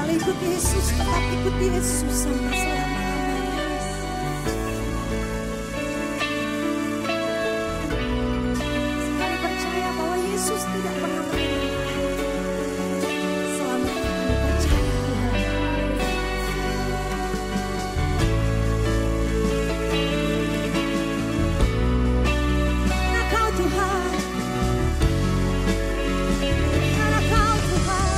ikut Yesus, tetap ikut Yesus sampai selama-lamanya. Sekali percaya bahwa Yesus tidak pernah meninggalkan. Selama kamu percaya Tuhan. Karena Kau Tuhan, karena Kau Tuhan.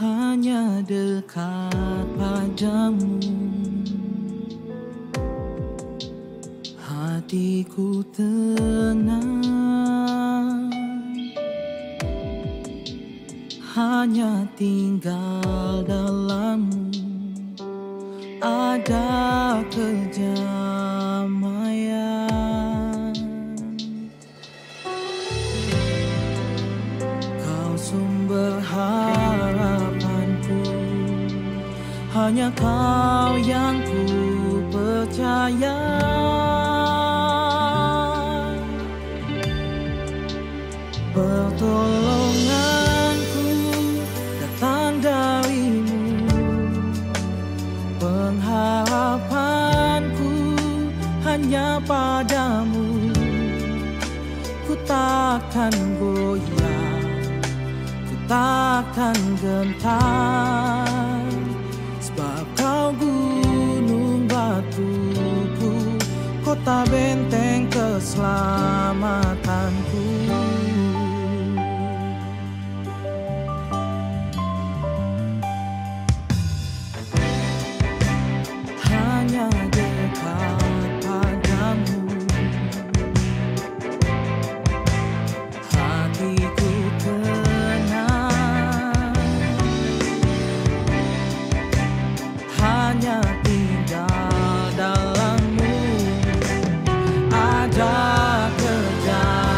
Hanya dekat padamu, hatiku tenang. Hanya tinggal dalammu ada kedamaian. Kau sumber harapanku, hanya Kau yang ku percaya. Pertolonganku datang darimu, pengharapanku hanya padamu. Ku takkan goyah, ku takkan gentar, sebab Kau gunung batuku, kota benteng keselamatanku. Hanya dekat padamu, hatiku tenang. Hanya tinggal dalammu ada kedamaian.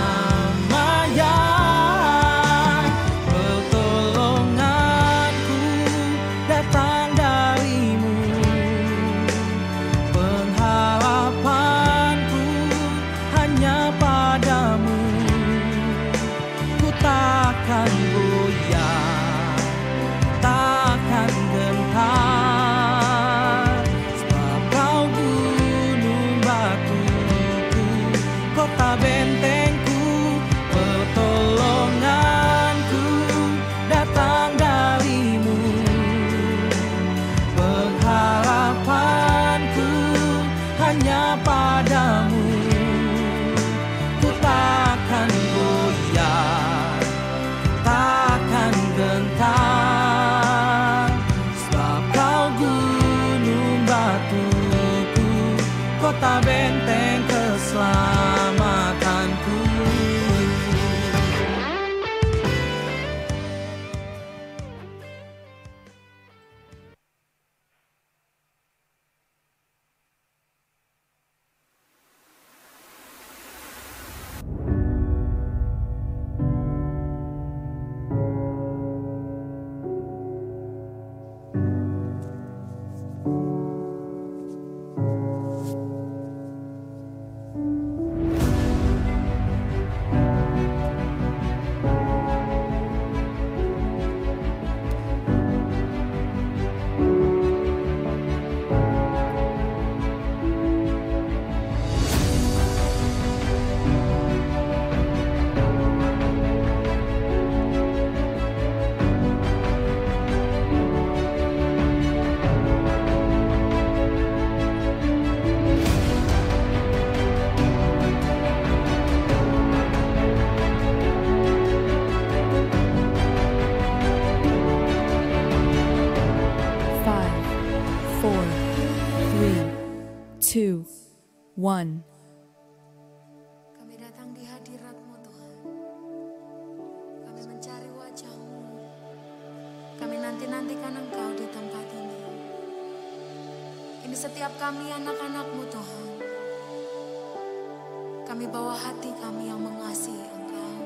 1. Kami datang di hadirat-Mu Tuhan. Kami mencari wajah-Mu. Kami nanti-nantikan Engkau di tempat ini. Ini setiap kami anak-anak-Mu Tuhan. Kami bawa hati kami yang mengasihi Engkau.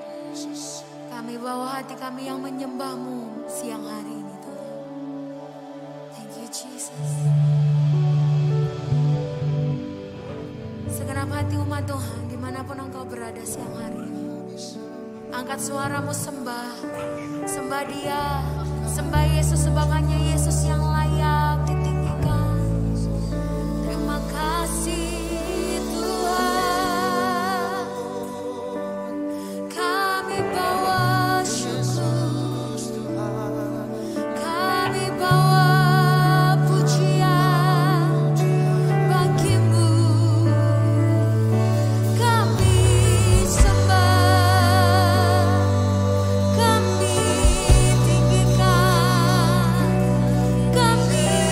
Kami bawa hati kami yang menyembah-Mu siang hari ini Tuhan. Thank you Jesus. Segenap hati umat Tuhan dimanapun Engkau berada siang hari ini. Angkat suaramu sembah. Sembah Dia. Sembah Yesus sebab hanya Yesus yang layak ditinggikan. Terima kasih Tuhan. Kami bawa syukur. Kami bawa pujian bagi-Mu. Kami sembah. Kami tinggikan. Kami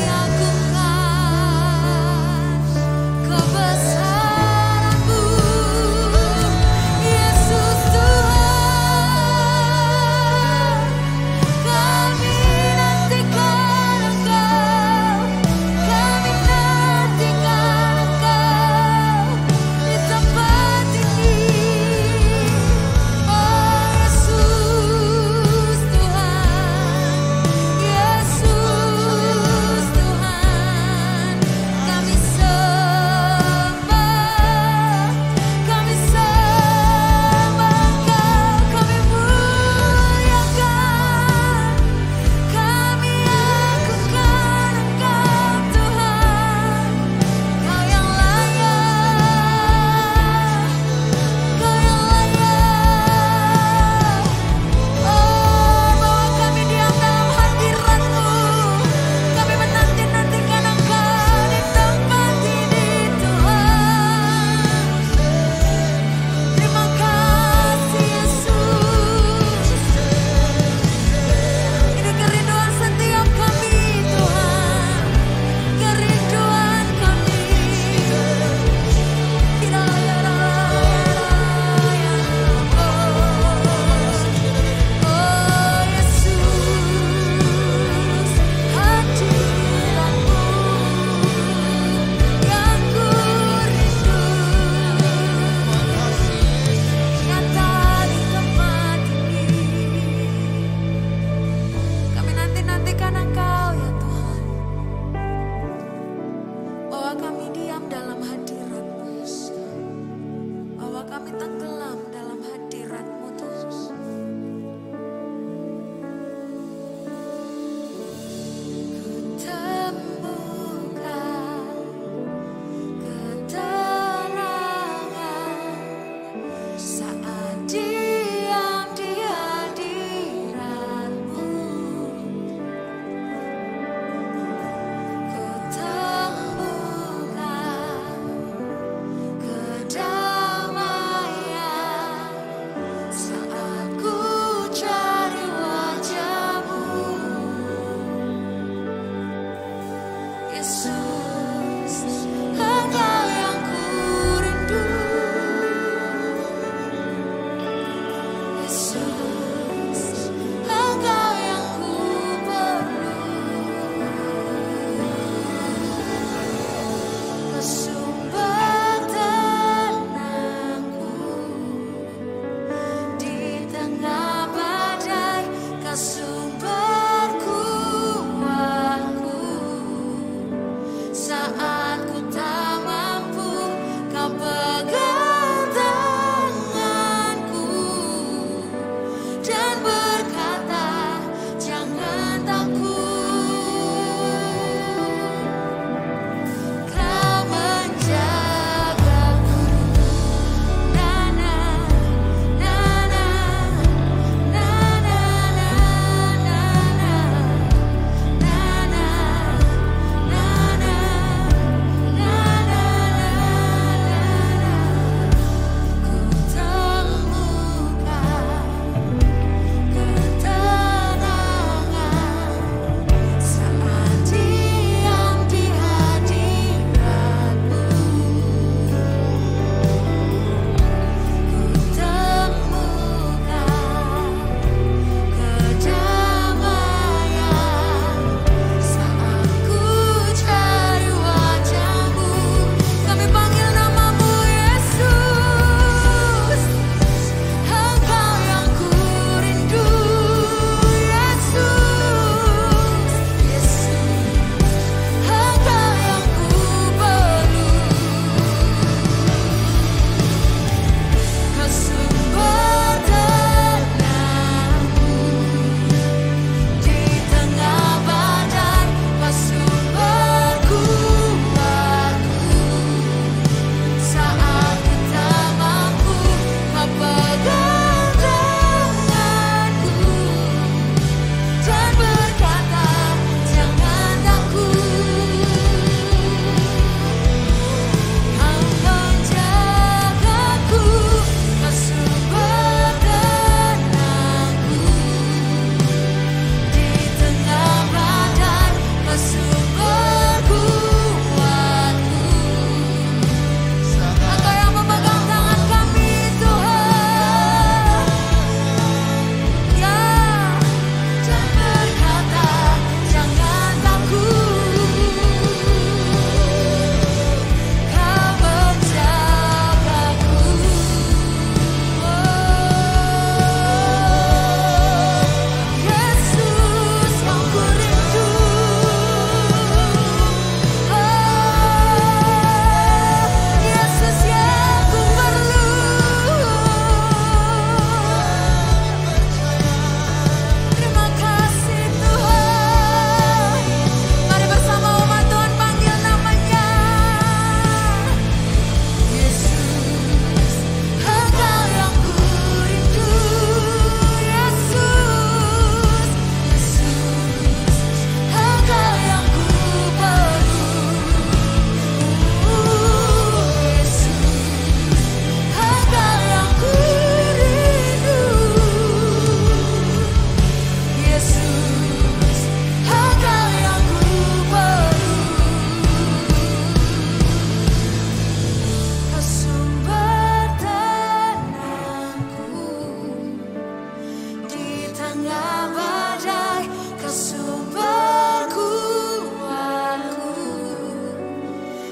tengah badai, Kau sumber kuatku.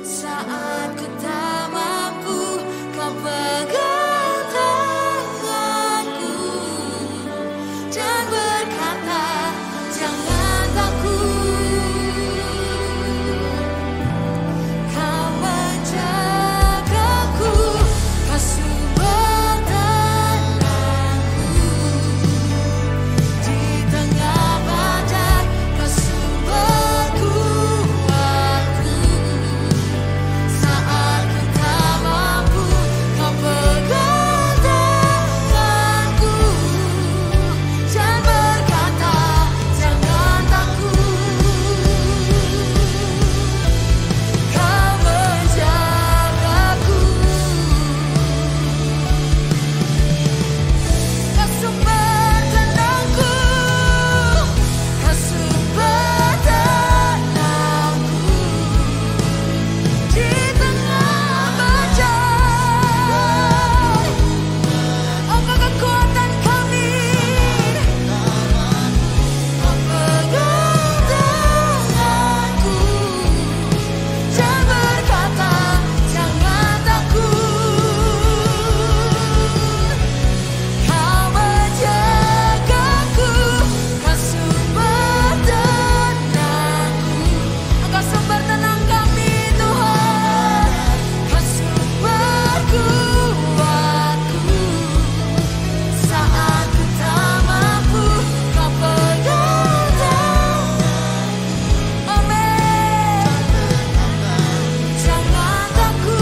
Saat ku tak mampu, Kau pegang tanganku dan berkata, jangan takut. Kau menjagaku, Kau sumber tenangku. Di tengah badai, Kau sumber kuatku. Saat ku tak mampu, Kau pegang tanganku dan berkata, jangan takut. Kau menjagaku, Kau sumber tenangku, Kau sumber tenangku. Di tengah badai, Engkau kekuatan kami. Kau pegang tanganku dan berkata, jangan takut. Kau menjagaku, Kau sumber tenangku. Engkau sumber tenang kami, Tuhan. Kau sumber kuatku. Saat ku tak mampu, Kau pegang tanganku. Amin. Jangan takut.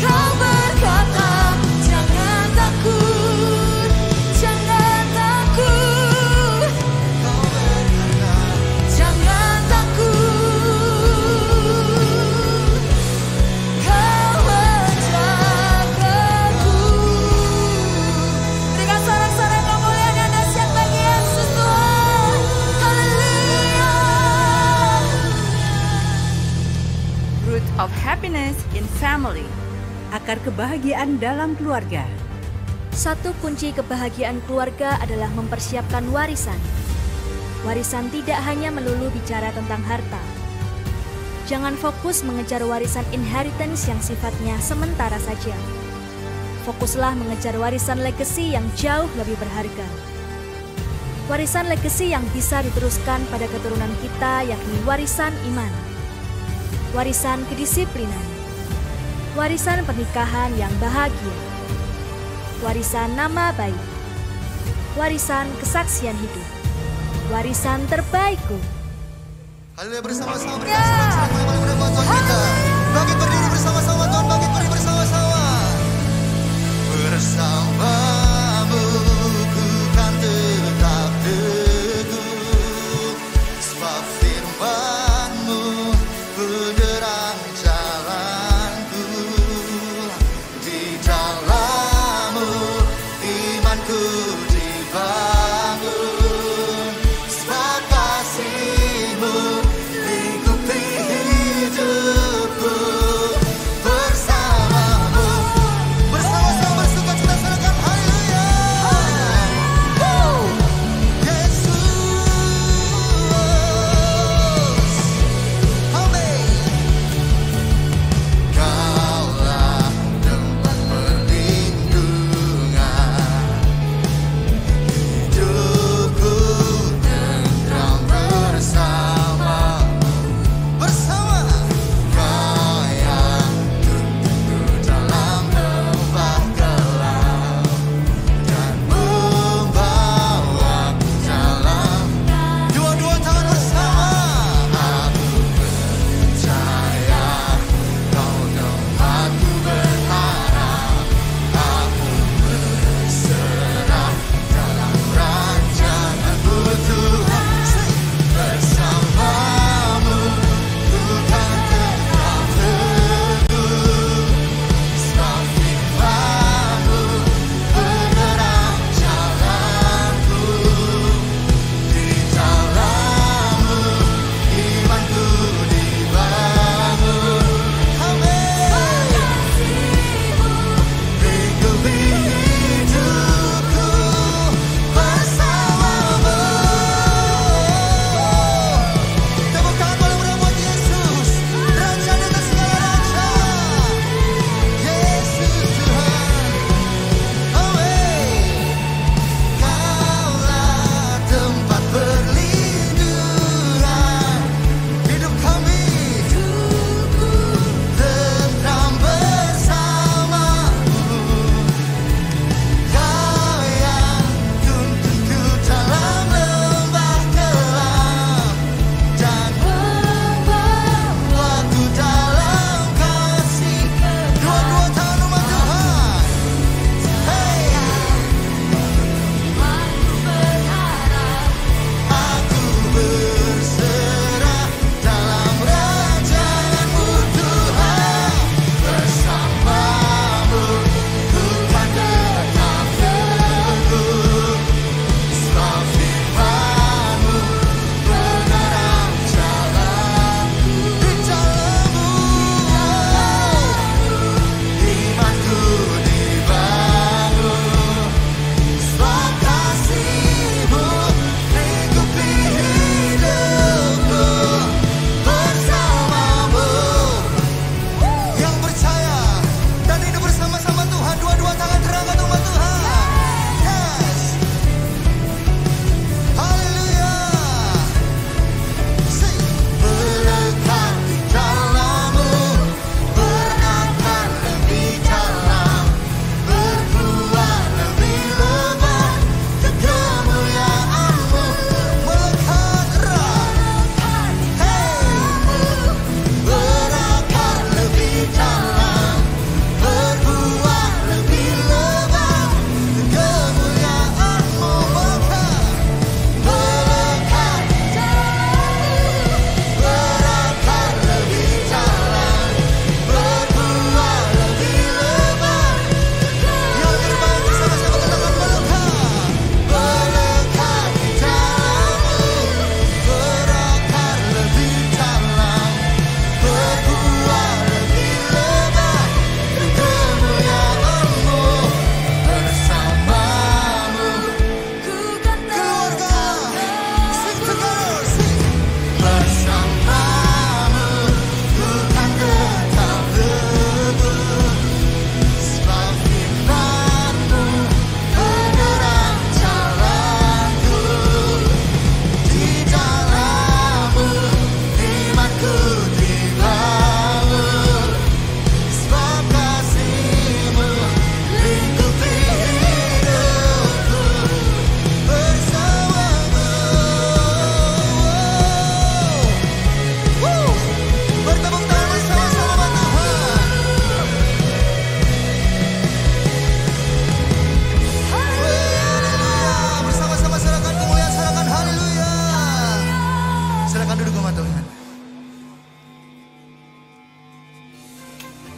Kau berkata, jangan takut. Jangan takut. Jangan takut. Kau menjagaku. Berikan sorak-sorai kemuliaan yang dahsyat bagi Yesus, Tuhan. Haleluya. Root of happiness in family. Akar kebahagiaan dalam keluarga. Satu kunci kebahagiaan keluarga adalah mempersiapkan warisan. Warisan tidak hanya melulu bicara tentang harta. Jangan fokus mengejar warisan inheritance yang sifatnya sementara saja. Fokuslah mengejar warisan legacy yang jauh lebih berharga. Warisan legacy yang bisa diteruskan pada keturunan kita, yakni warisan iman, warisan kedisiplinan, warisan pernikahan yang bahagia, warisan nama baik, warisan kesaksian hidup, warisan terbaikku. Haleluya, bersama-sama berkata yang paling mudah buat Tuhan kita. Bangkit berdiri bersama-sama Tuhan, bangkit berdiri bersama-sama. Bersamamu ku kan tetap teguh, sebab firman-Mu penerang jalanku. Di dalam-Mu imanku dibangun, sebab kasih-Mu lingkupi hidupku.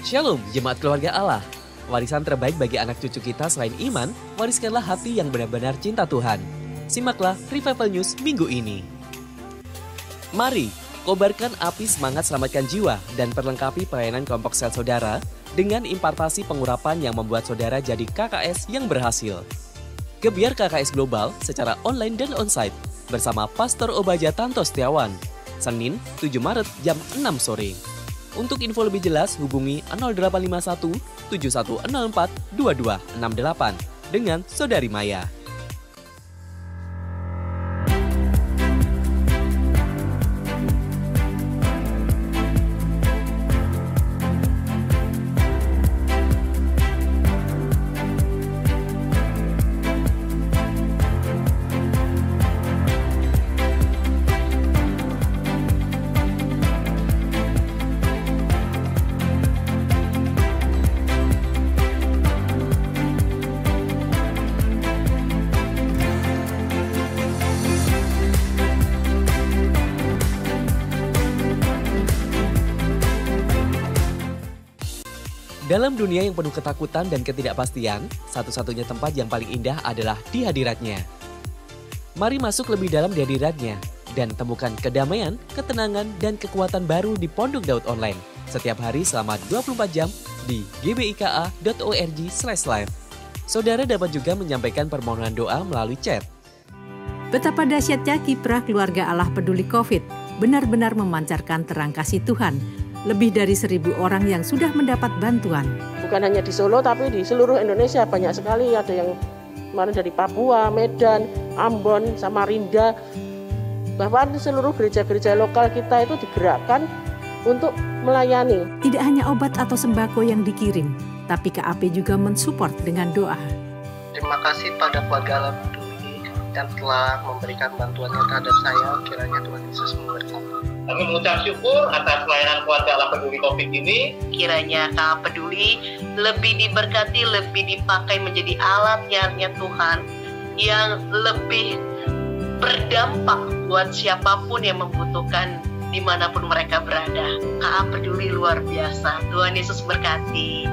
Shalom, Jemaat Keluarga Allah. Warisan terbaik bagi anak cucu kita selain iman, wariskanlah hati yang benar-benar cinta Tuhan. Simaklah Revival News minggu ini. Mari, kobarkan api semangat selamatkan jiwa dan perlengkapi pelayanan kelompok sel saudara dengan impartasi pengurapan yang membuat saudara jadi KKS yang berhasil. Gebiar KKS Global secara online dan onsite bersama Pastor Obaja Tanto Setiawan, Senin 7 Maret jam 6 sore. Untuk info lebih jelas hubungi 0851 7104 2268 dengan Saudari Maya. Dalam dunia yang penuh ketakutan dan ketidakpastian, satu-satunya tempat yang paling indah adalah di hadiratnya. Mari masuk lebih dalam di hadiratnya dan temukan kedamaian, ketenangan, dan kekuatan baru di Pondok Daud Online setiap hari selama 24 jam di gbika.org/live. Saudara dapat juga menyampaikan permohonan doa melalui chat. Betapa dahsyatnya kiprah keluarga Allah peduli COVID, benar-benar memancarkan terang kasih Tuhan. Lebih dari 1.000 orang yang sudah mendapat bantuan. Bukan hanya di Solo, tapi di seluruh Indonesia banyak sekali. Ada yang kemarin dari Papua, Medan, Ambon, Samarinda. Bahkan seluruh gereja-gereja lokal kita itu digerakkan untuk melayani. Tidak hanya obat atau sembako yang dikirim, tapi KAP juga mensupport dengan doa. Terima kasih pada keluarga Allah peduli yang telah memberikan bantuannya terhadap saya. Kiranya Tuhan Yesus memberkati. Kami mengucap syukur atas pelayanan keluarga Allah peduli COVID ini. Kiranya KA peduli lebih diberkati, lebih dipakai menjadi alatnya Tuhan yang lebih berdampak buat siapapun yang membutuhkan dimanapun mereka berada. KA peduli luar biasa. Tuhan Yesus berkati.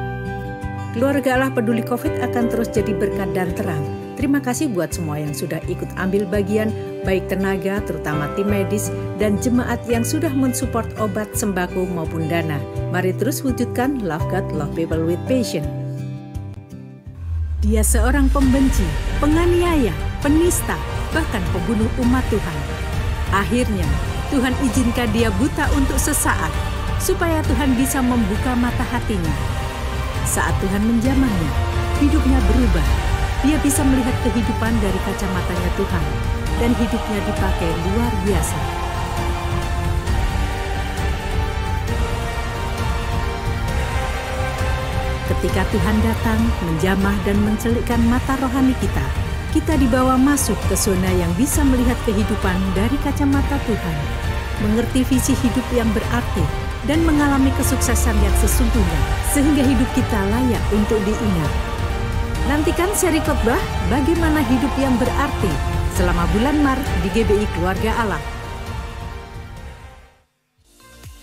Keluarga Allah peduli COVID akan terus jadi berkat dan terang. Terima kasih buat semua yang sudah ikut ambil bagian, baik tenaga, terutama tim medis, dan jemaat yang sudah mensupport obat, sembako, maupun dana. Mari terus wujudkan Love God, Love People with Passion. Dia seorang pembenci, penganiaya, penista, bahkan pembunuh umat Tuhan. Akhirnya, Tuhan izinkan dia buta untuk sesaat, supaya Tuhan bisa membuka mata hatinya. Saat Tuhan menjamahnya, hidupnya berubah. Dia bisa melihat kehidupan dari kacamatanya Tuhan, dan hidupnya dipakai luar biasa. Ketika Tuhan datang, menjamah dan mencelikkan mata rohani kita, kita dibawa masuk ke zona yang bisa melihat kehidupan dari kacamata Tuhan, mengerti visi hidup yang berarti, dan mengalami kesuksesan yang sesungguhnya, sehingga hidup kita layak untuk diingat. Nantikan seri khotbah bagaimana hidup yang berarti selama bulan Maret di GBI Keluarga Allah.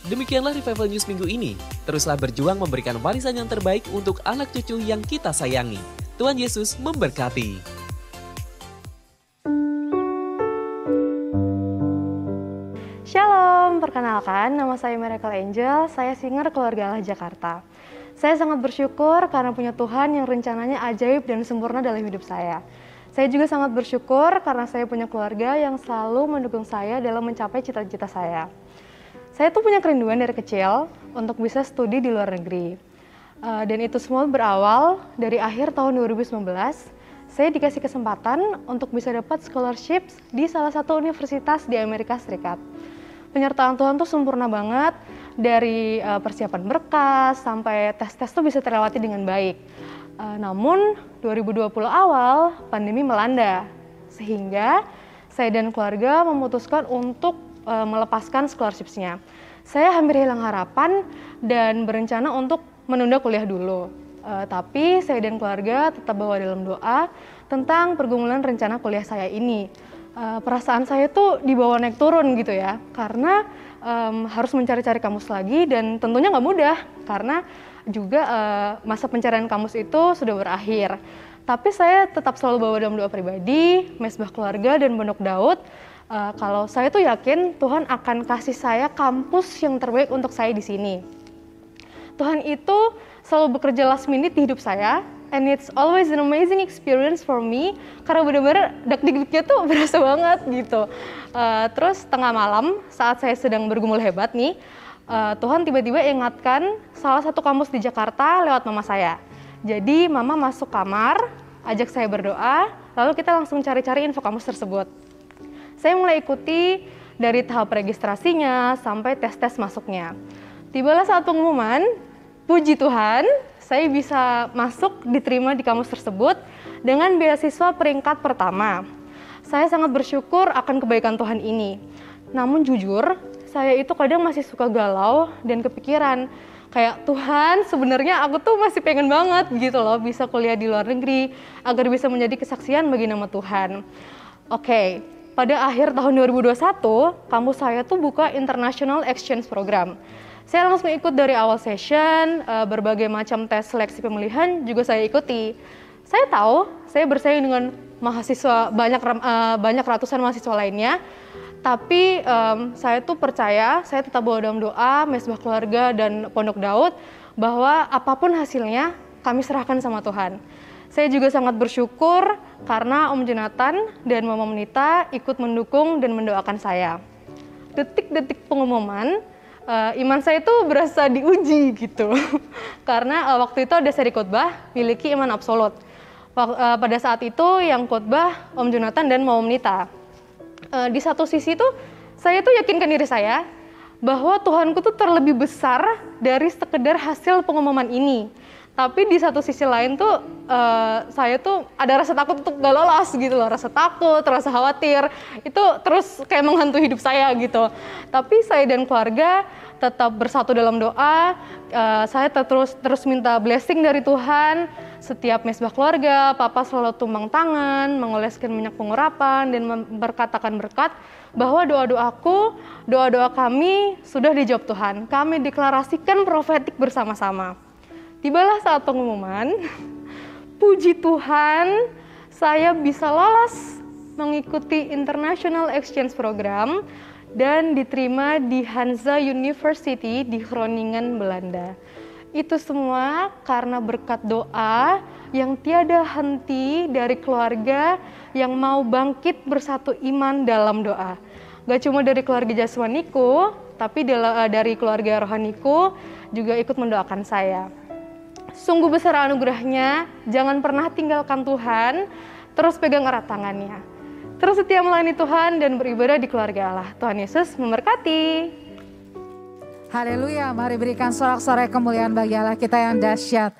Demikianlah Revival News minggu ini. Teruslah berjuang memberikan warisan yang terbaik untuk anak cucu yang kita sayangi. Tuhan Yesus memberkati. Shalom, perkenalkan nama saya Miracle Angel, saya singer Keluarga Allah Jakarta. Saya sangat bersyukur karena punya Tuhan yang rencananya ajaib dan sempurna dalam hidup saya. Saya juga sangat bersyukur karena saya punya keluarga yang selalu mendukung saya dalam mencapai cita-cita saya. Saya tuh punya kerinduan dari kecil untuk bisa studi di luar negeri. Dan itu semua berawal dari akhir tahun 2019, saya dikasih kesempatan untuk bisa dapat scholarship di salah satu universitas di Amerika Serikat. Penyertaan Tuhan tuh sempurna banget, dari persiapan berkas sampai tes-tes tuh bisa terlewati dengan baik. Namun 2020 awal pandemi melanda, sehingga saya dan keluarga memutuskan untuk melepaskan scholarship-nya. Saya hampir hilang harapan dan berencana untuk menunda kuliah dulu. Tapi saya dan keluarga tetap bawa dalam doa tentang pergumulan rencana kuliah saya ini. Perasaan saya tuh dibawa naik turun gitu ya, karena harus mencari-cari kamus lagi dan tentunya nggak mudah karena juga masa pencarian kamus itu sudah berakhir. Tapi saya tetap selalu bawa dalam doa pribadi, Mesbah Keluarga dan Pondok Daud. Kalau saya tuh yakin Tuhan akan kasih saya kampus yang terbaik untuk saya di sini. Tuhan itu selalu bekerja last minute di hidup saya, and it's always an amazing experience for me, karena benar-benar dak-dikdiknya tuh berasa banget gitu. Terus tengah malam saat saya sedang bergumul hebat nih, Tuhan tiba-tiba ingatkan salah satu kampus di Jakarta lewat mama saya. Jadi mama masuk kamar, ajak saya berdoa, lalu kita langsung cari-cari info kampus tersebut. Saya mulai ikuti dari tahap registrasinya sampai tes-tes masuknya. Tibalah saat pengumuman, puji Tuhan, saya bisa masuk diterima di kampus tersebut dengan beasiswa peringkat pertama. Saya sangat bersyukur akan kebaikan Tuhan ini. Namun jujur, saya itu kadang masih suka galau dan kepikiran, kayak Tuhan sebenarnya aku tuh masih pengen banget gitu loh bisa kuliah di luar negeri agar bisa menjadi kesaksian bagi nama Tuhan. Oke, pada akhir tahun 2021 kampus saya tuh buka International Exchange Program. Saya langsung ikut dari awal session, berbagai macam tes seleksi pemilihan juga saya ikuti. Saya tahu saya bersaing dengan mahasiswa banyak ratusan mahasiswa lainnya. Tapi saya tuh percaya, saya tetap bawa dalam doa, Mesbah Keluarga dan Pondok Daud, bahwa apapun hasilnya kami serahkan sama Tuhan. Saya juga sangat bersyukur karena Om Jonathan dan Mama Menita ikut mendukung dan mendoakan saya. Detik-detik pengumuman, iman saya itu berasa diuji gitu. Karena waktu itu ada seri khotbah miliki iman absolut. Pada saat itu yang khotbah Om Jonathan dan Mama Menita. Di satu sisi tuh saya tuh yakinkan diri saya bahwa Tuhanku tuh terlebih besar dari sekedar hasil pengumuman ini. Tapi di satu sisi lain tuh saya tuh ada rasa takut untuk gak lolos gitu loh, rasa takut, rasa khawatir, itu terus kayak menghantui hidup saya gitu. Tapi saya dan keluarga tetap bersatu dalam doa, saya terus minta blessing dari Tuhan. Setiap Mesbah Keluarga, Papa selalu tumbang tangan, mengoleskan minyak pengurapan, dan berkatakan berkat bahwa doa-doaku, doa-doa kami sudah dijawab Tuhan. Kami deklarasikan profetik bersama-sama. Tibalah saat pengumuman, puji Tuhan, saya bisa lolos mengikuti International Exchange Program dan diterima di Hansa University di Groningen, Belanda. Itu semua karena berkat doa yang tiada henti dari keluarga yang mau bangkit bersatu iman dalam doa. Gak cuma dari keluarga jasmaniku, tapi dari keluarga rohaniku juga ikut mendoakan saya. Sungguh besar anugerahnya, jangan pernah tinggalkan Tuhan, terus pegang erat tangannya. Terus setia melayani Tuhan dan beribadah di keluarga Allah. Tuhan Yesus memberkati. Haleluya, mari berikan sorak-sorai kemuliaan bagi Allah kita yang dahsyat.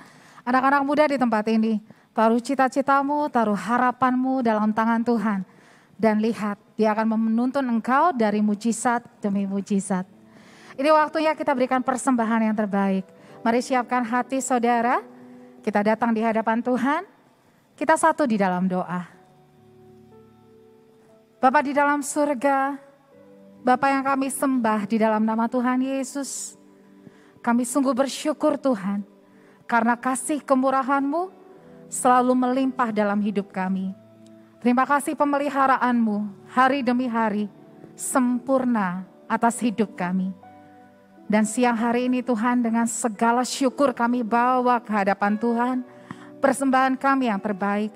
Anak-anak muda di tempat ini, taruh cita-citamu, taruh harapanmu dalam tangan Tuhan. Dan lihat, Dia akan menuntun engkau dari mujizat demi mujizat. Ini waktunya kita berikan persembahan yang terbaik. Mari siapkan hati saudara, kita datang di hadapan Tuhan, kita satu di dalam doa. Bapa di dalam surga, Bapa yang kami sembah di dalam nama Tuhan Yesus, kami sungguh bersyukur Tuhan, karena kasih kemurahan-Mu selalu melimpah dalam hidup kami. Terima kasih pemeliharaanmu hari demi hari sempurna atas hidup kami. Dan siang hari ini Tuhan dengan segala syukur kami bawa ke hadapan Tuhan. Persembahan kami yang terbaik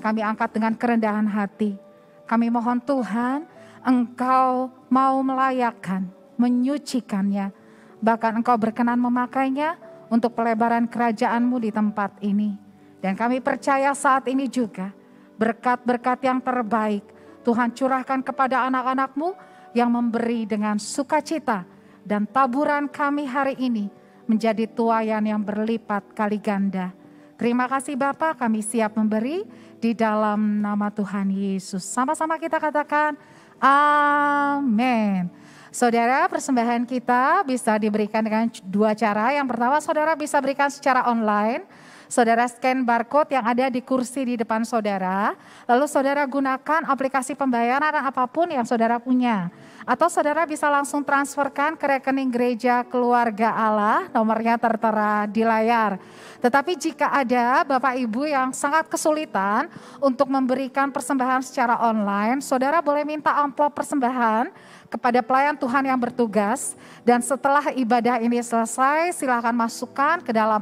kami angkat dengan kerendahan hati. Kami mohon Tuhan Engkau mau melayakkan, menyucikannya. Bahkan Engkau berkenan memakainya untuk pelebaran kerajaan-Mu di tempat ini. Dan kami percaya saat ini juga berkat-berkat yang terbaik Tuhan curahkan kepada anak-anak-Mu yang memberi dengan sukacita. Dan taburan kami hari ini menjadi tuaian yang berlipat kali ganda. Terima kasih Bapa, kami siap memberi di dalam nama Tuhan Yesus. Sama-sama kita katakan amin. Saudara, persembahan kita bisa diberikan dengan dua cara. Yang pertama, saudara bisa berikan secara online. Saudara scan barcode yang ada di kursi di depan saudara, lalu saudara gunakan aplikasi pembayaran apapun yang saudara punya. Atau saudara bisa langsung transferkan ke rekening gereja keluarga Allah, nomornya tertera di layar. Tetapi jika ada Bapak Ibu yang sangat kesulitan untuk memberikan persembahan secara online, saudara boleh minta amplop persembahan kepada pelayan Tuhan yang bertugas. Dan setelah ibadah ini selesai, silakan masukkan ke dalam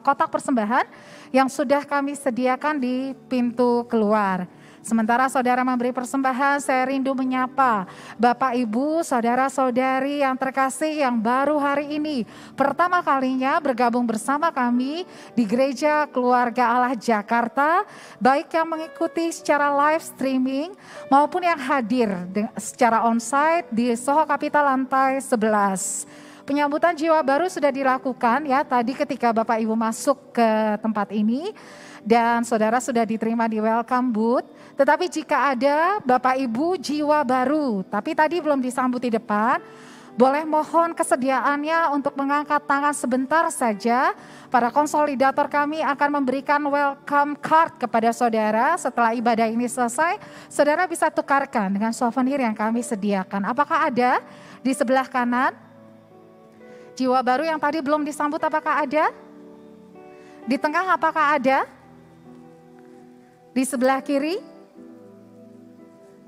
kotak persembahan yang sudah kami sediakan di pintu keluar. Sementara saudara memberi persembahan, saya rindu menyapa Bapak Ibu, saudara-saudari yang terkasih yang baru hari ini pertama kalinya bergabung bersama kami di Gereja Keluarga Allah Jakarta, baik yang mengikuti secara live streaming maupun yang hadir secara onsite di Soho Capital lantai 11. Penyambutan jiwa baru sudah dilakukan ya tadi ketika Bapak Ibu masuk ke tempat ini. Dan saudara sudah diterima di welcome booth. Tetapi jika ada Bapak Ibu jiwa baru, tapi tadi belum disambut di depan, boleh mohon kesediaannya untuk mengangkat tangan sebentar saja. Para konsolidator kami akan memberikan welcome card kepada saudara. Setelah ibadah ini selesai, saudara bisa tukarkan dengan souvenir yang kami sediakan. Apakah ada di sebelah kanan? Jiwa baru yang tadi belum disambut apakah ada? Di tengah apakah ada? Di sebelah kiri?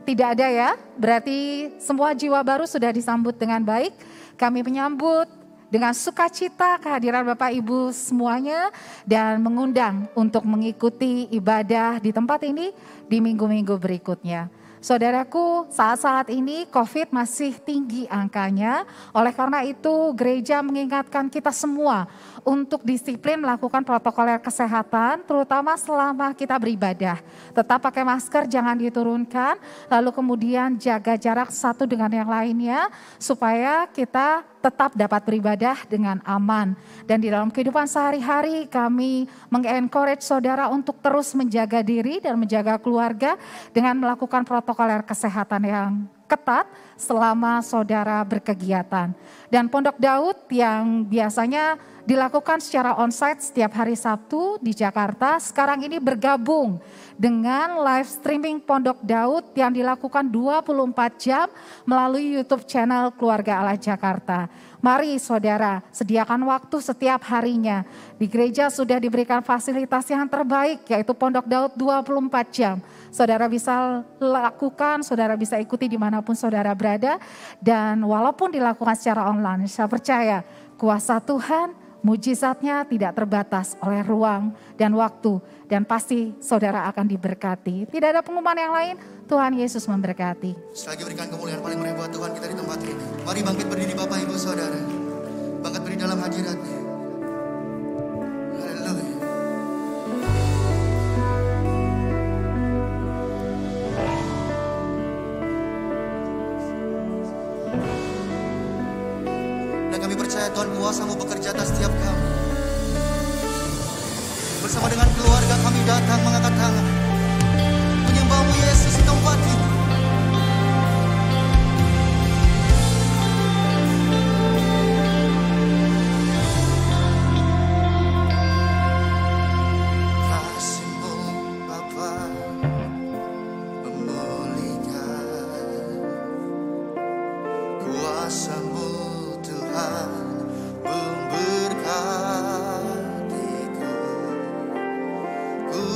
Tidak ada ya, berarti semua jiwa baru sudah disambut dengan baik. Kami menyambut dengan sukacita kehadiran Bapak Ibu semuanya dan mengundang untuk mengikuti ibadah di tempat ini di minggu-minggu berikutnya. Saudaraku, saat-saat ini COVID masih tinggi angkanya, oleh karena itu gereja mengingatkan kita semua untuk disiplin melakukan protokoler kesehatan, terutama selama kita beribadah. Tetap pakai masker, jangan diturunkan, lalu kemudian jaga jarak satu dengan yang lainnya, supaya kita tetap dapat beribadah dengan aman. Dan di dalam kehidupan sehari-hari kami mengencourage saudara untuk terus menjaga diri dan menjaga keluarga dengan melakukan protokoler kesehatan yang ketat selama saudara berkegiatan. Dan Pondok Daud yang biasanya dilakukan secara onsite setiap hari Sabtu di Jakarta, sekarang ini bergabung dengan live streaming Pondok Daud yang dilakukan 24 jam melalui YouTube channel Keluarga Allah Jakarta. Mari saudara, sediakan waktu setiap harinya. Di gereja sudah diberikan fasilitas yang terbaik, yaitu Pondok Daud 24 jam. Saudara bisa lakukan, saudara bisa ikuti dimanapun saudara berada. Dan walaupun dilakukan secara online, saya percaya kuasa Tuhan, mujizatnya tidak terbatas oleh ruang dan waktu. Dan pasti saudara akan diberkati. Tidak ada pengumuman yang lain, Tuhan Yesus memberkati. Sekali lagi berikan kemuliaan paling meriah buat Tuhan kita di tempat ini. Mari bangkit berdiri Bapak Ibu Saudara. Bangkit berdiri dalam hadirat-Nya. Haleluya. Dan kami percaya Tuhan kuasa-Mu bekerja atas setiap kami. Bersama dengan keluarga kami datang mengangkat tangan. Menyembah-Mu Yesus di tempat ini. Kasih-Mu Bapa memulihkan, kuasa-Mu Tuhan memberkatiku. Ku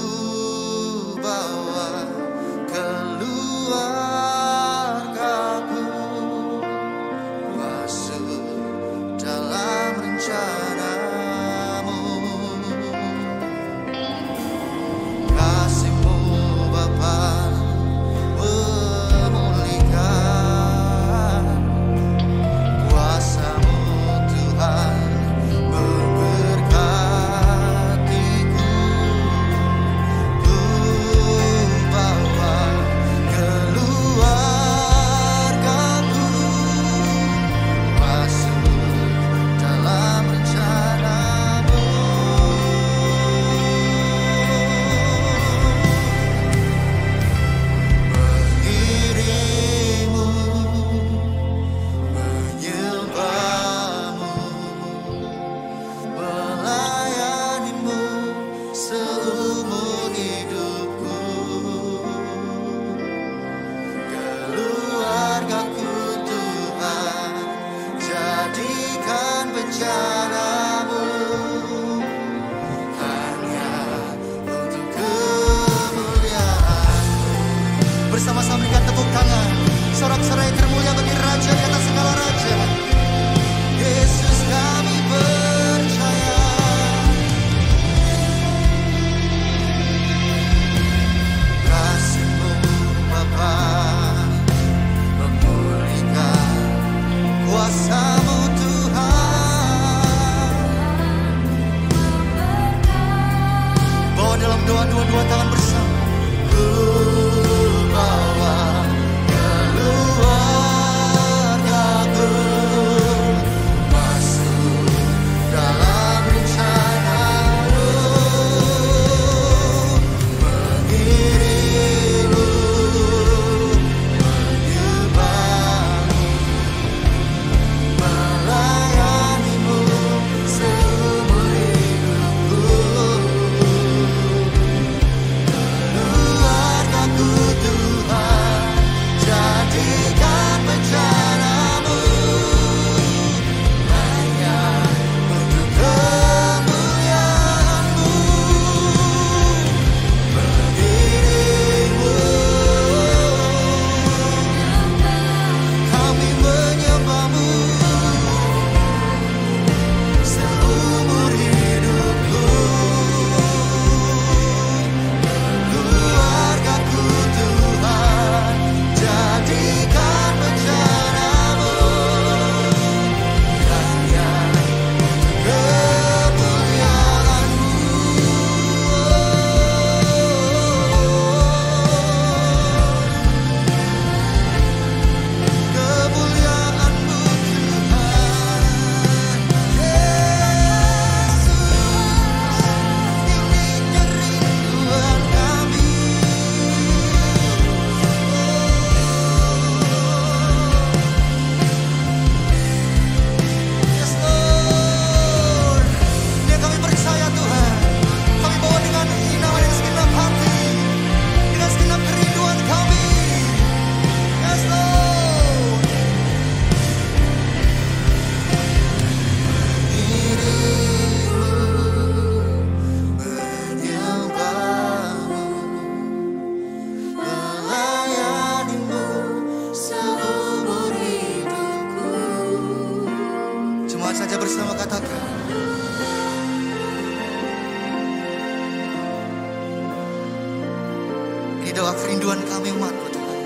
doa kerinduan kami umatmu Tuhan.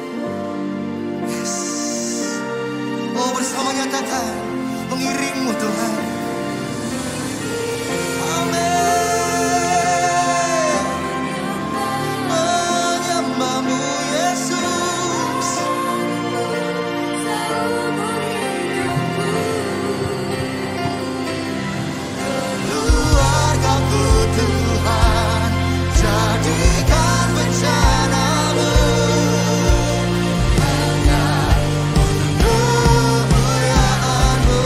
Yes. Oh bersama nyatakan mengiringmu Tuhan. Amin. Menyembahmu Yesus. Keluargaku Tuhan, jadikan bencanamu hanya untuk kemuliaan-Mu.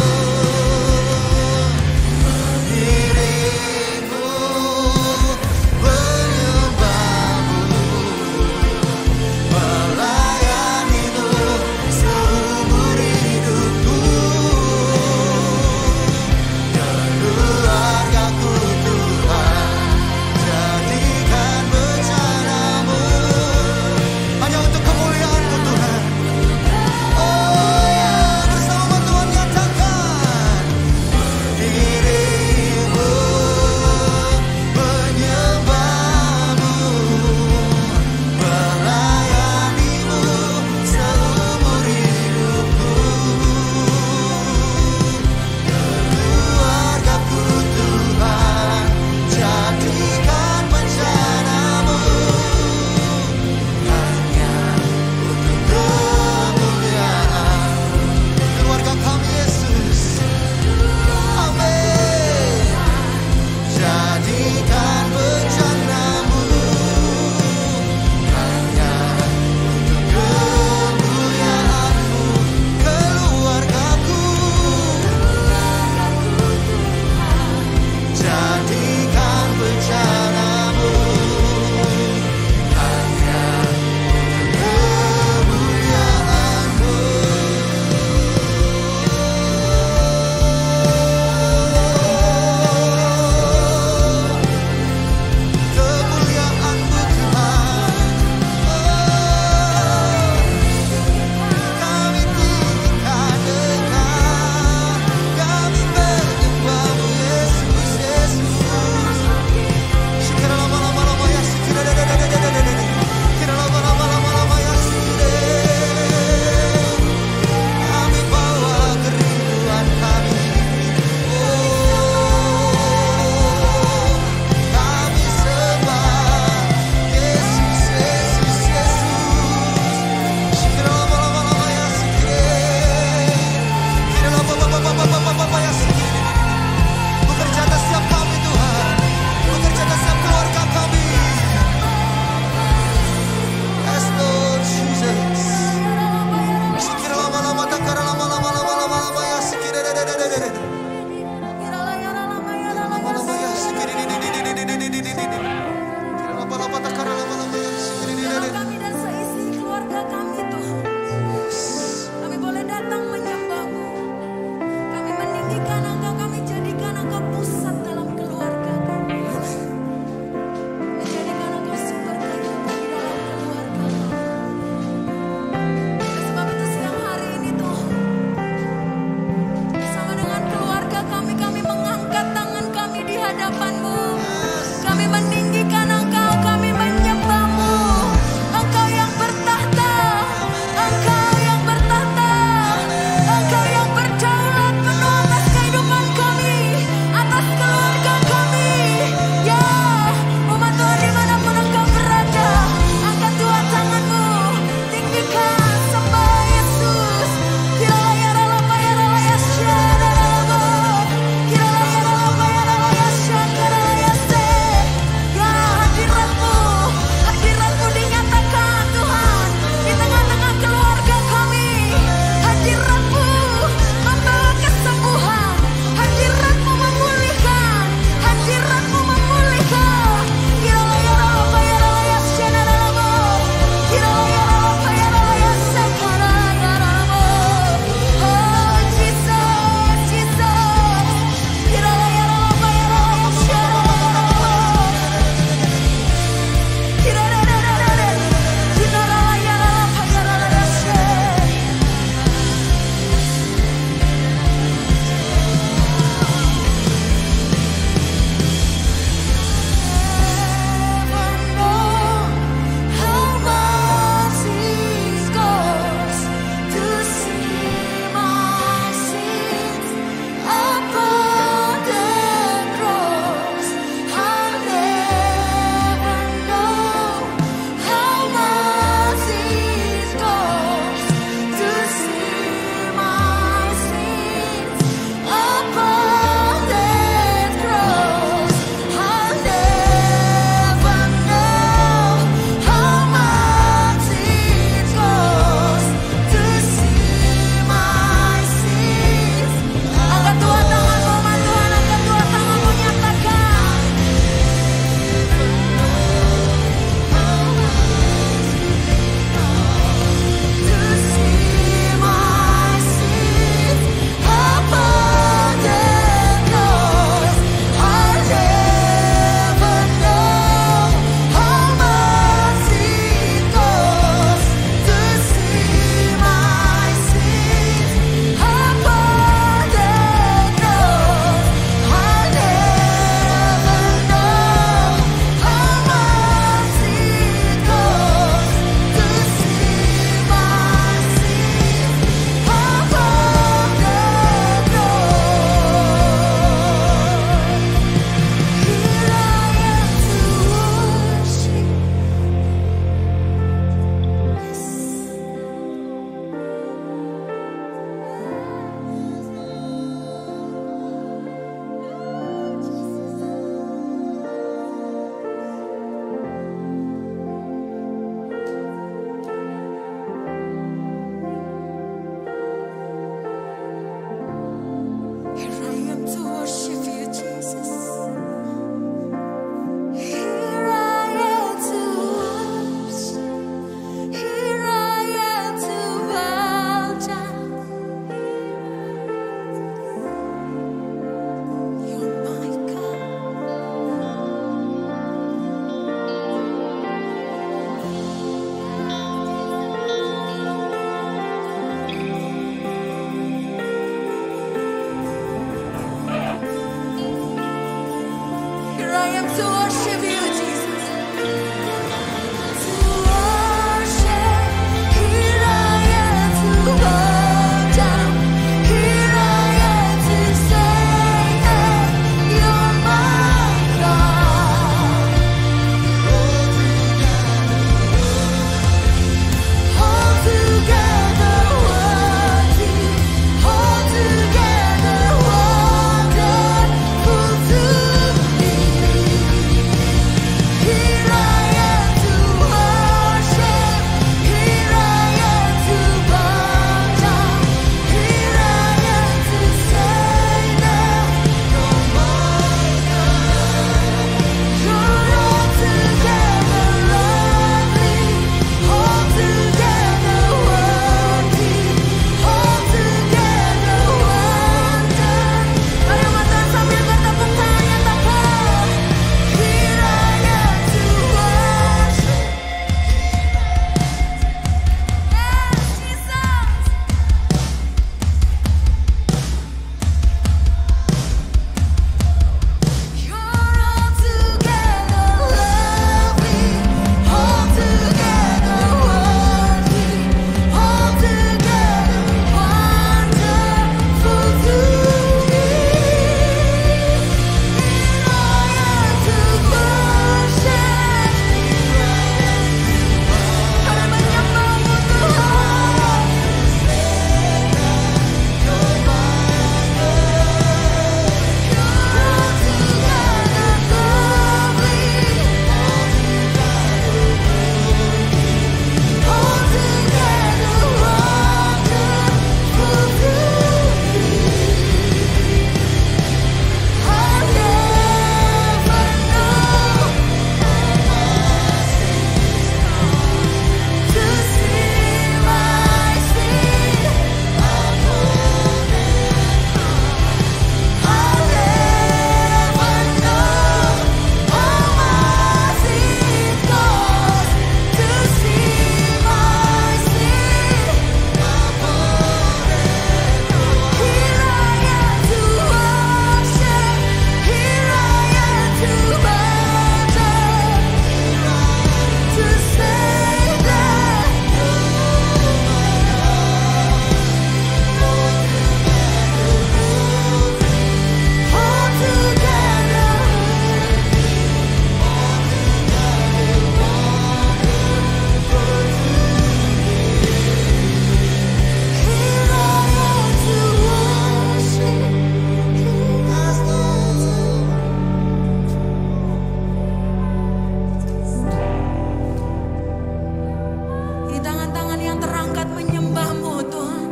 yang terangkat menyembah-Mu Tuhan.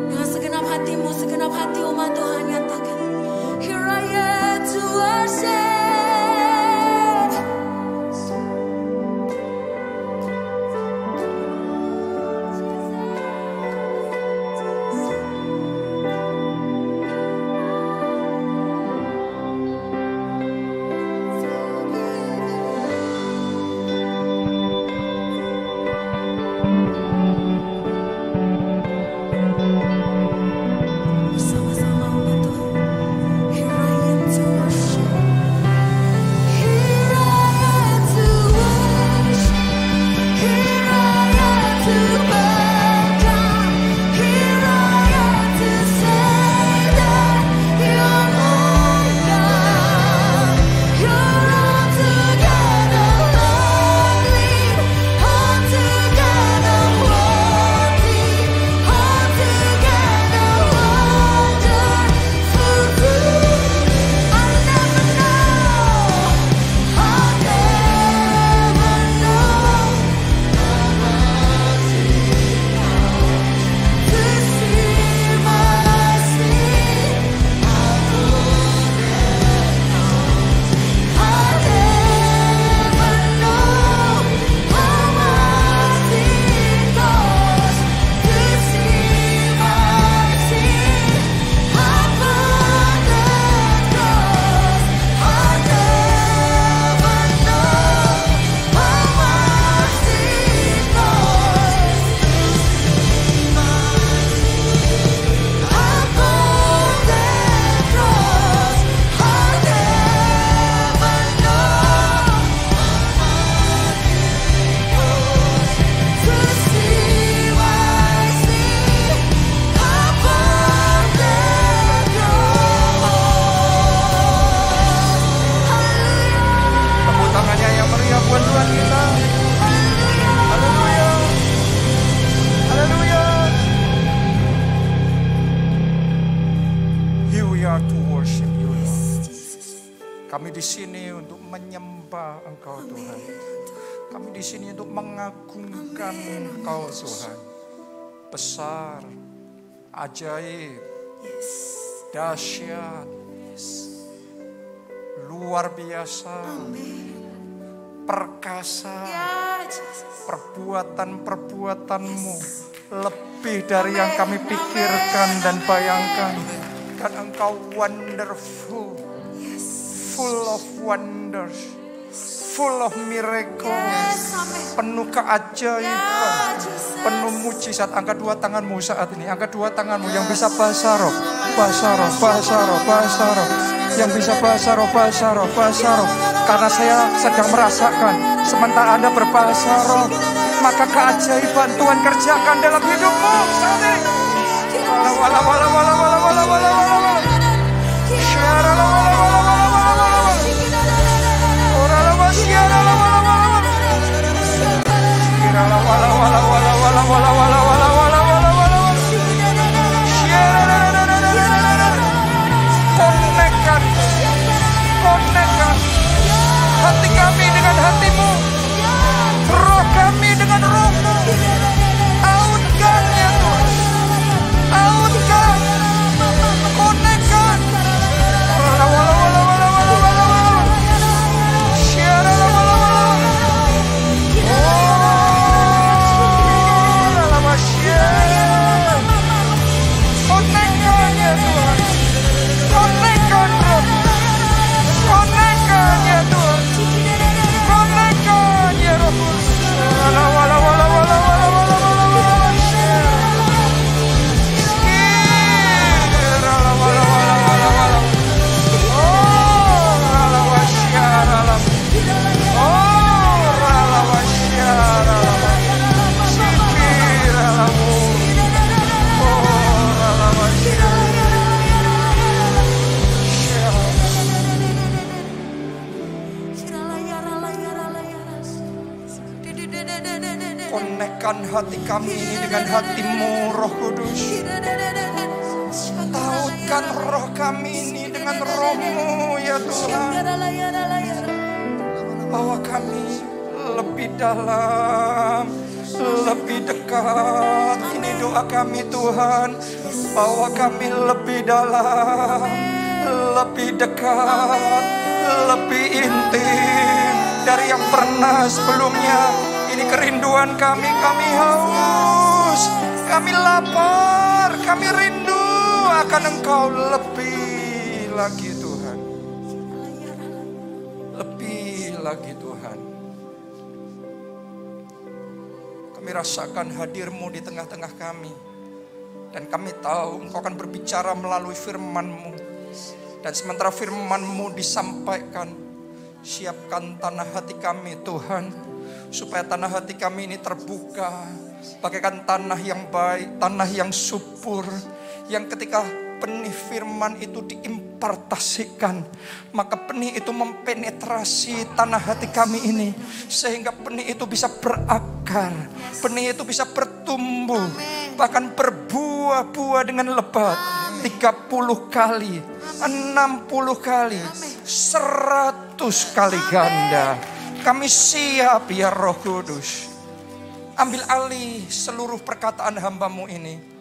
Dengan segenap hatimu, segenap hati umat Tuhan nyatakan, Here I am to worship. Kami di sini untuk menyembah Engkau Tuhan. Kami di sini untuk mengagungkan Engkau Tuhan. Besar, ajaib, dahsyat, luar biasa, perkasa, perbuatan-perbuatan-Mu lebih dari yang kami pikirkan dan bayangkan. Dan Engkau wonderful, full of wonders, full of miracles, penuh keajaiban, penuh mujizat. Angkat dua tanganmu saat ini, angkat dua tanganmu yang bisa bahasa roh, bahasa roh, bahasa roh, bahasa roh, yang bisa bahasa roh, bahasa roh, bahasa roh. Karena saya sedang merasakan sementara Anda berbahasa roh, maka keajaiban Tuhan kerjakan dalam hidupmu saat ini. Wala wala wala wala wala wala wala wala. Syara la wala wala wala wala wala. Ora la wasyara la wala wala wala. Syara la wala wala wala wala wala wala wala wala wala wala. Syara la la la la la la. Konekkan, konekkan hati kami dengan hatimu, roh kami dengan rohmu. Autkan ya Tuhan, autkan, konekkan. Wala wala wala wala wala wala wala. Syara la wala wala. Oh, la wasyara. Konekkan ya Tuhan, konekkan roh, konekkan ya Tuhan, konekkan ya Roh Kudus. Wala wala wala wala wala wala wala wala. Syara la wala wala wala wala. Oh, la wasyara la. Oh, la wasyara la. Syikira la. Oh, la wasyara. Konekkan hati kami ini dengan hati-Mu, Roh Kudus. Tautkan Penuhkan roh kami ini dengan roh-Mu ya Tuhan. Bawa kami lebih dalam, lebih dekat. Ini doa kami Tuhan. Bawa kami lebih dalam, lebih dekat, lebih intim dari yang pernah sebelumnya. Ini kerinduan kami haus, kami lapar, kami rindu akan Engkau lebih lagi Tuhan. Lebih lagi Tuhan. Kami rasakan hadir-Mu di tengah-tengah kami. Dan kami tahu Engkau akan berbicara melalui firman-Mu. Dan sementara firman-Mu disampaikan, siapkan tanah hati kami Tuhan, supaya tanah hati kami ini terbuka, bagaikan tanah yang baik, tanah yang subur, yang ketika benih firman itu diimpartasikan, maka benih itu mempenetrasi tanah hati kami ini, sehingga benih itu bisa berakar, benih itu bisa bertumbuh, bahkan berbuah-buah dengan lebat 30 kali, 60 kali, 100 kali ganda. Kami siap ya Roh Kudus. Ambil alih seluruh perkataan hamba-Mu ini.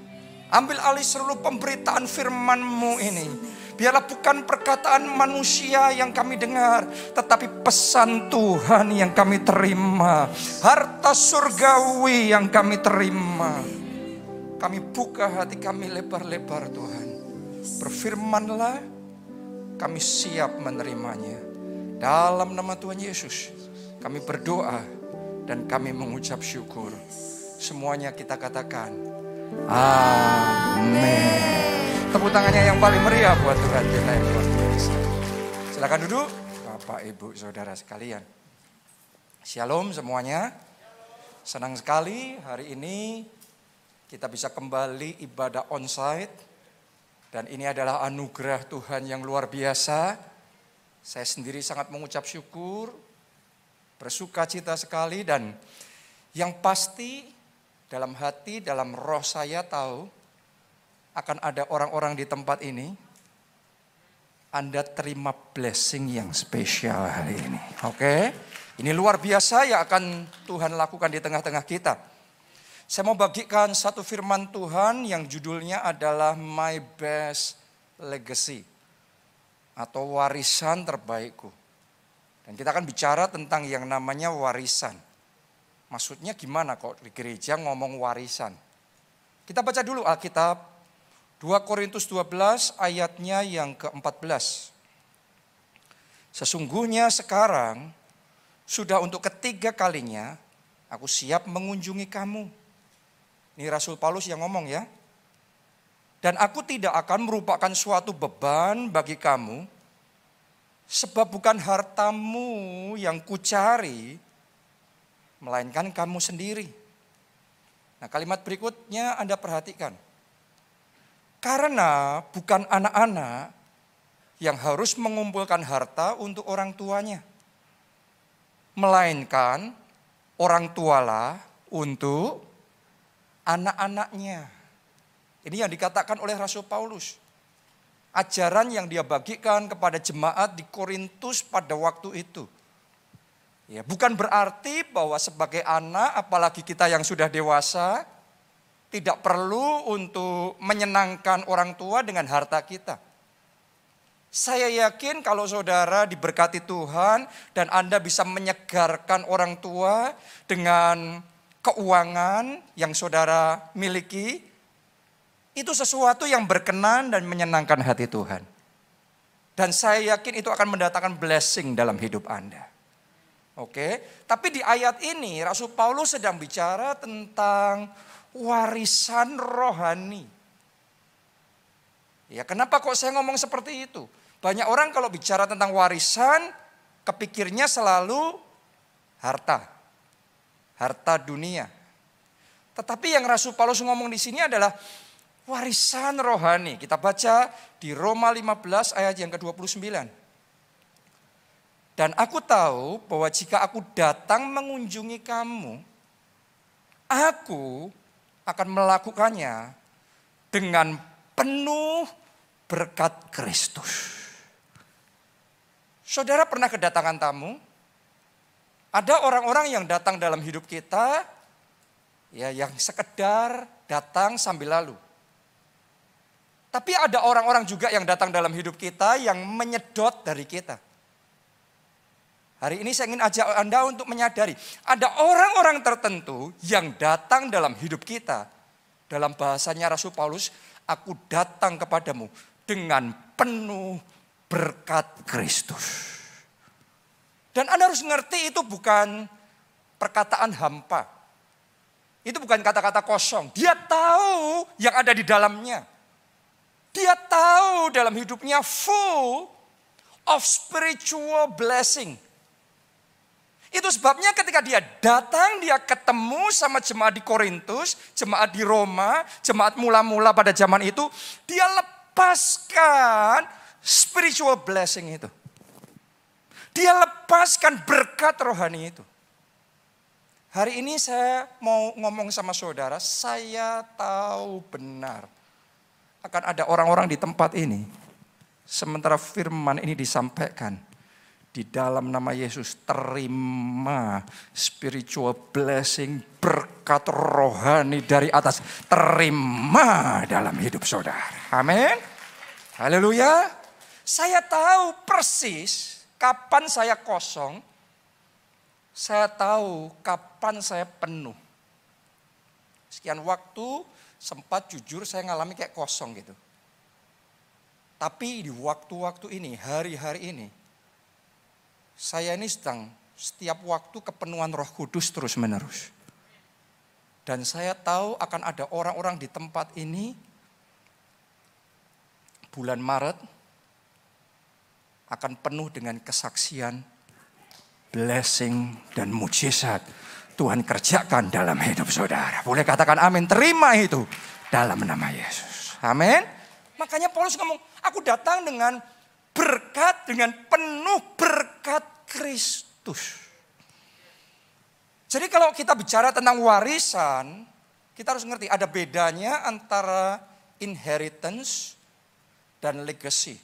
Ambil alih seluruh pemberitaan firman-Mu ini. Biarlah bukan perkataan manusia yang kami dengar, tetapi pesan Tuhan yang kami terima. Harta surgawi yang kami terima. Kami buka hati kami lebar-lebar Tuhan. Berfirmanlah, kami siap menerimanya. Dalam nama Tuhan Yesus, kami berdoa dan kami mengucap syukur. Semuanya kita katakan, amin. Tepuk tangannya yang paling meriah buat Tuhan kita yang luar biasa. Silakan duduk, Bapak, Ibu, Saudara sekalian. Shalom semuanya. Senang sekali hari ini kita bisa kembali ibadah onsite. Dan ini adalah anugerah Tuhan yang luar biasa. Saya sendiri sangat mengucap syukur, bersuka cita sekali, dan yang pasti dalam hati, dalam roh saya tahu akan ada orang-orang di tempat ini. Anda terima blessing yang spesial hari ini. Oke? Ini luar biasa yang akan Tuhan lakukan di tengah-tengah kita. Saya mau bagikan satu firman Tuhan yang judulnya adalah My Best Legacy, atau warisan terbaikku. Dan kita akan bicara tentang yang namanya warisan. Maksudnya gimana kok di gereja ngomong warisan? Kita baca dulu Alkitab, 2 Korintus 12 ayatnya yang ke-14. Sesungguhnya sekarang sudah untuk ketiga kalinya aku siap mengunjungi kamu. Ini Rasul Paulus yang ngomong ya. Dan aku tidak akan merupakan suatu beban bagi kamu, sebab bukan hartamu yang kucari, melainkan kamu sendiri. Nah, kalimat berikutnya Anda perhatikan. Karena bukan anak-anak yang harus mengumpulkan harta untuk orang tuanya, melainkan orang tualah untuk anak-anaknya. Ini yang dikatakan oleh Rasul Paulus. Ajaran yang dia bagikan kepada jemaat di Korintus pada waktu itu. Ya, bukan berarti bahwa sebagai anak, apalagi kita yang sudah dewasa, tidak perlu untuk menyenangkan orang tua dengan harta kita. Saya yakin kalau saudara diberkati Tuhan dan Anda bisa menyegarkan orang tua dengan keuangan yang saudara miliki, itu sesuatu yang berkenan dan menyenangkan hati Tuhan. Dan saya yakin itu akan mendatangkan blessing dalam hidup Anda. Oke, tapi di ayat ini Rasul Paulus sedang bicara tentang warisan rohani. Ya, kenapa kok saya ngomong seperti itu? Banyak orang kalau bicara tentang warisan, kepikirnya selalu harta. Harta dunia. Tetapi yang Rasul Paulus ngomong di sini adalah warisan rohani. Kita baca di Roma 15 ayat yang ke-29. Dan aku tahu bahwa jika aku datang mengunjungi kamu, aku akan melakukannya dengan penuh berkat Kristus. Saudara pernah kedatangan tamu? Ada orang-orang yang datang dalam hidup kita, ya yang sekedar datang sambil lalu. Tapi ada orang-orang juga yang datang dalam hidup kita yang menyedot dari kita. Hari ini saya ingin ajak Anda untuk menyadari, ada orang-orang tertentu yang datang dalam hidup kita. Dalam bahasanya Rasul Paulus, aku datang kepadamu dengan penuh berkat Kristus. Dan Anda harus ngerti itu bukan perkataan hampa. Itu bukan kata-kata kosong. Dia tahu yang ada di dalamnya. Dia tahu dalam hidupnya full of spiritual blessing. Itu sebabnya ketika dia datang, dia ketemu sama jemaat di Korintus, jemaat di Roma, jemaat mula-mula pada zaman itu, dia lepaskan spiritual blessing itu. Dia lepaskan berkat rohani itu. Hari ini saya mau ngomong sama saudara, saya tahu benar akan ada orang-orang di tempat ini, sementara firman ini disampaikan, di dalam nama Yesus terima spiritual blessing, berkat rohani dari atas. Terima dalam hidup saudara. Amin. Haleluya. Saya tahu persis kapan saya kosong. Saya tahu kapan saya penuh. Sekian waktu sempat jujur saya ngalami kayak kosong gitu. Tapi di waktu-waktu ini, hari-hari ini, saya ini sedang setiap waktu kepenuhan Roh Kudus terus menerus. Dan saya tahu akan ada orang-orang di tempat ini bulan Maret akan penuh dengan kesaksian, blessing dan mujizat Tuhan kerjakan dalam hidup saudara. Boleh katakan amin, terima itu dalam nama Yesus. Amin. Makanya Paulus ngomong, aku datang dengan berkat, dengan penuh berkat Kristus. Jadi kalau kita bicara tentang warisan, kita harus ngerti ada bedanya antara inheritance dan legacy.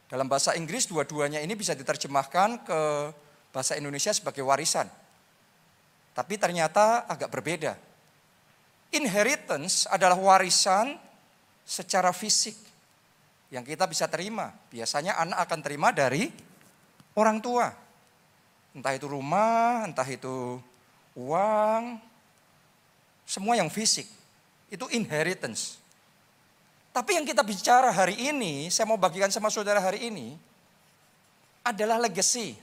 Dalam bahasa Inggris dua-duanya ini bisa diterjemahkan ke bahasa Indonesia sebagai warisan. Tapi ternyata agak berbeda. Inheritance adalah warisan secara fisik yang kita bisa terima. Biasanya anak akan terima dari orang tua. Entah itu rumah, entah itu uang, semua yang fisik. Itu inheritance. Tapi yang kita bicara hari ini, saya mau bagikan sama saudara hari ini, adalah legacy.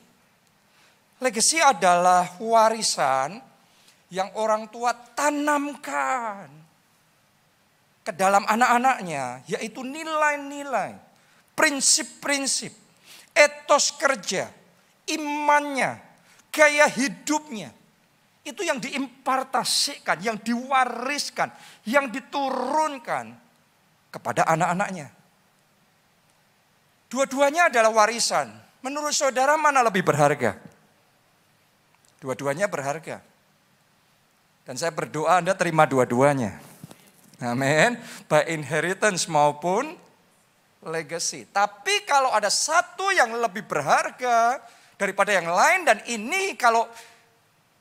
Legacy adalah warisan yang orang tua tanamkan ke dalam anak-anaknya, yaitu nilai-nilai, prinsip-prinsip, etos kerja, imannya, gaya hidupnya. Itu yang diimpartasikan, yang diwariskan, yang diturunkan kepada anak-anaknya. Dua-duanya adalah warisan. Menurut saudara mana lebih berharga? Dua-duanya berharga. Dan saya berdoa Anda terima dua-duanya. Amin. Baik inheritance maupun legacy. Tapi kalau ada satu yang lebih berharga daripada yang lain, dan ini kalau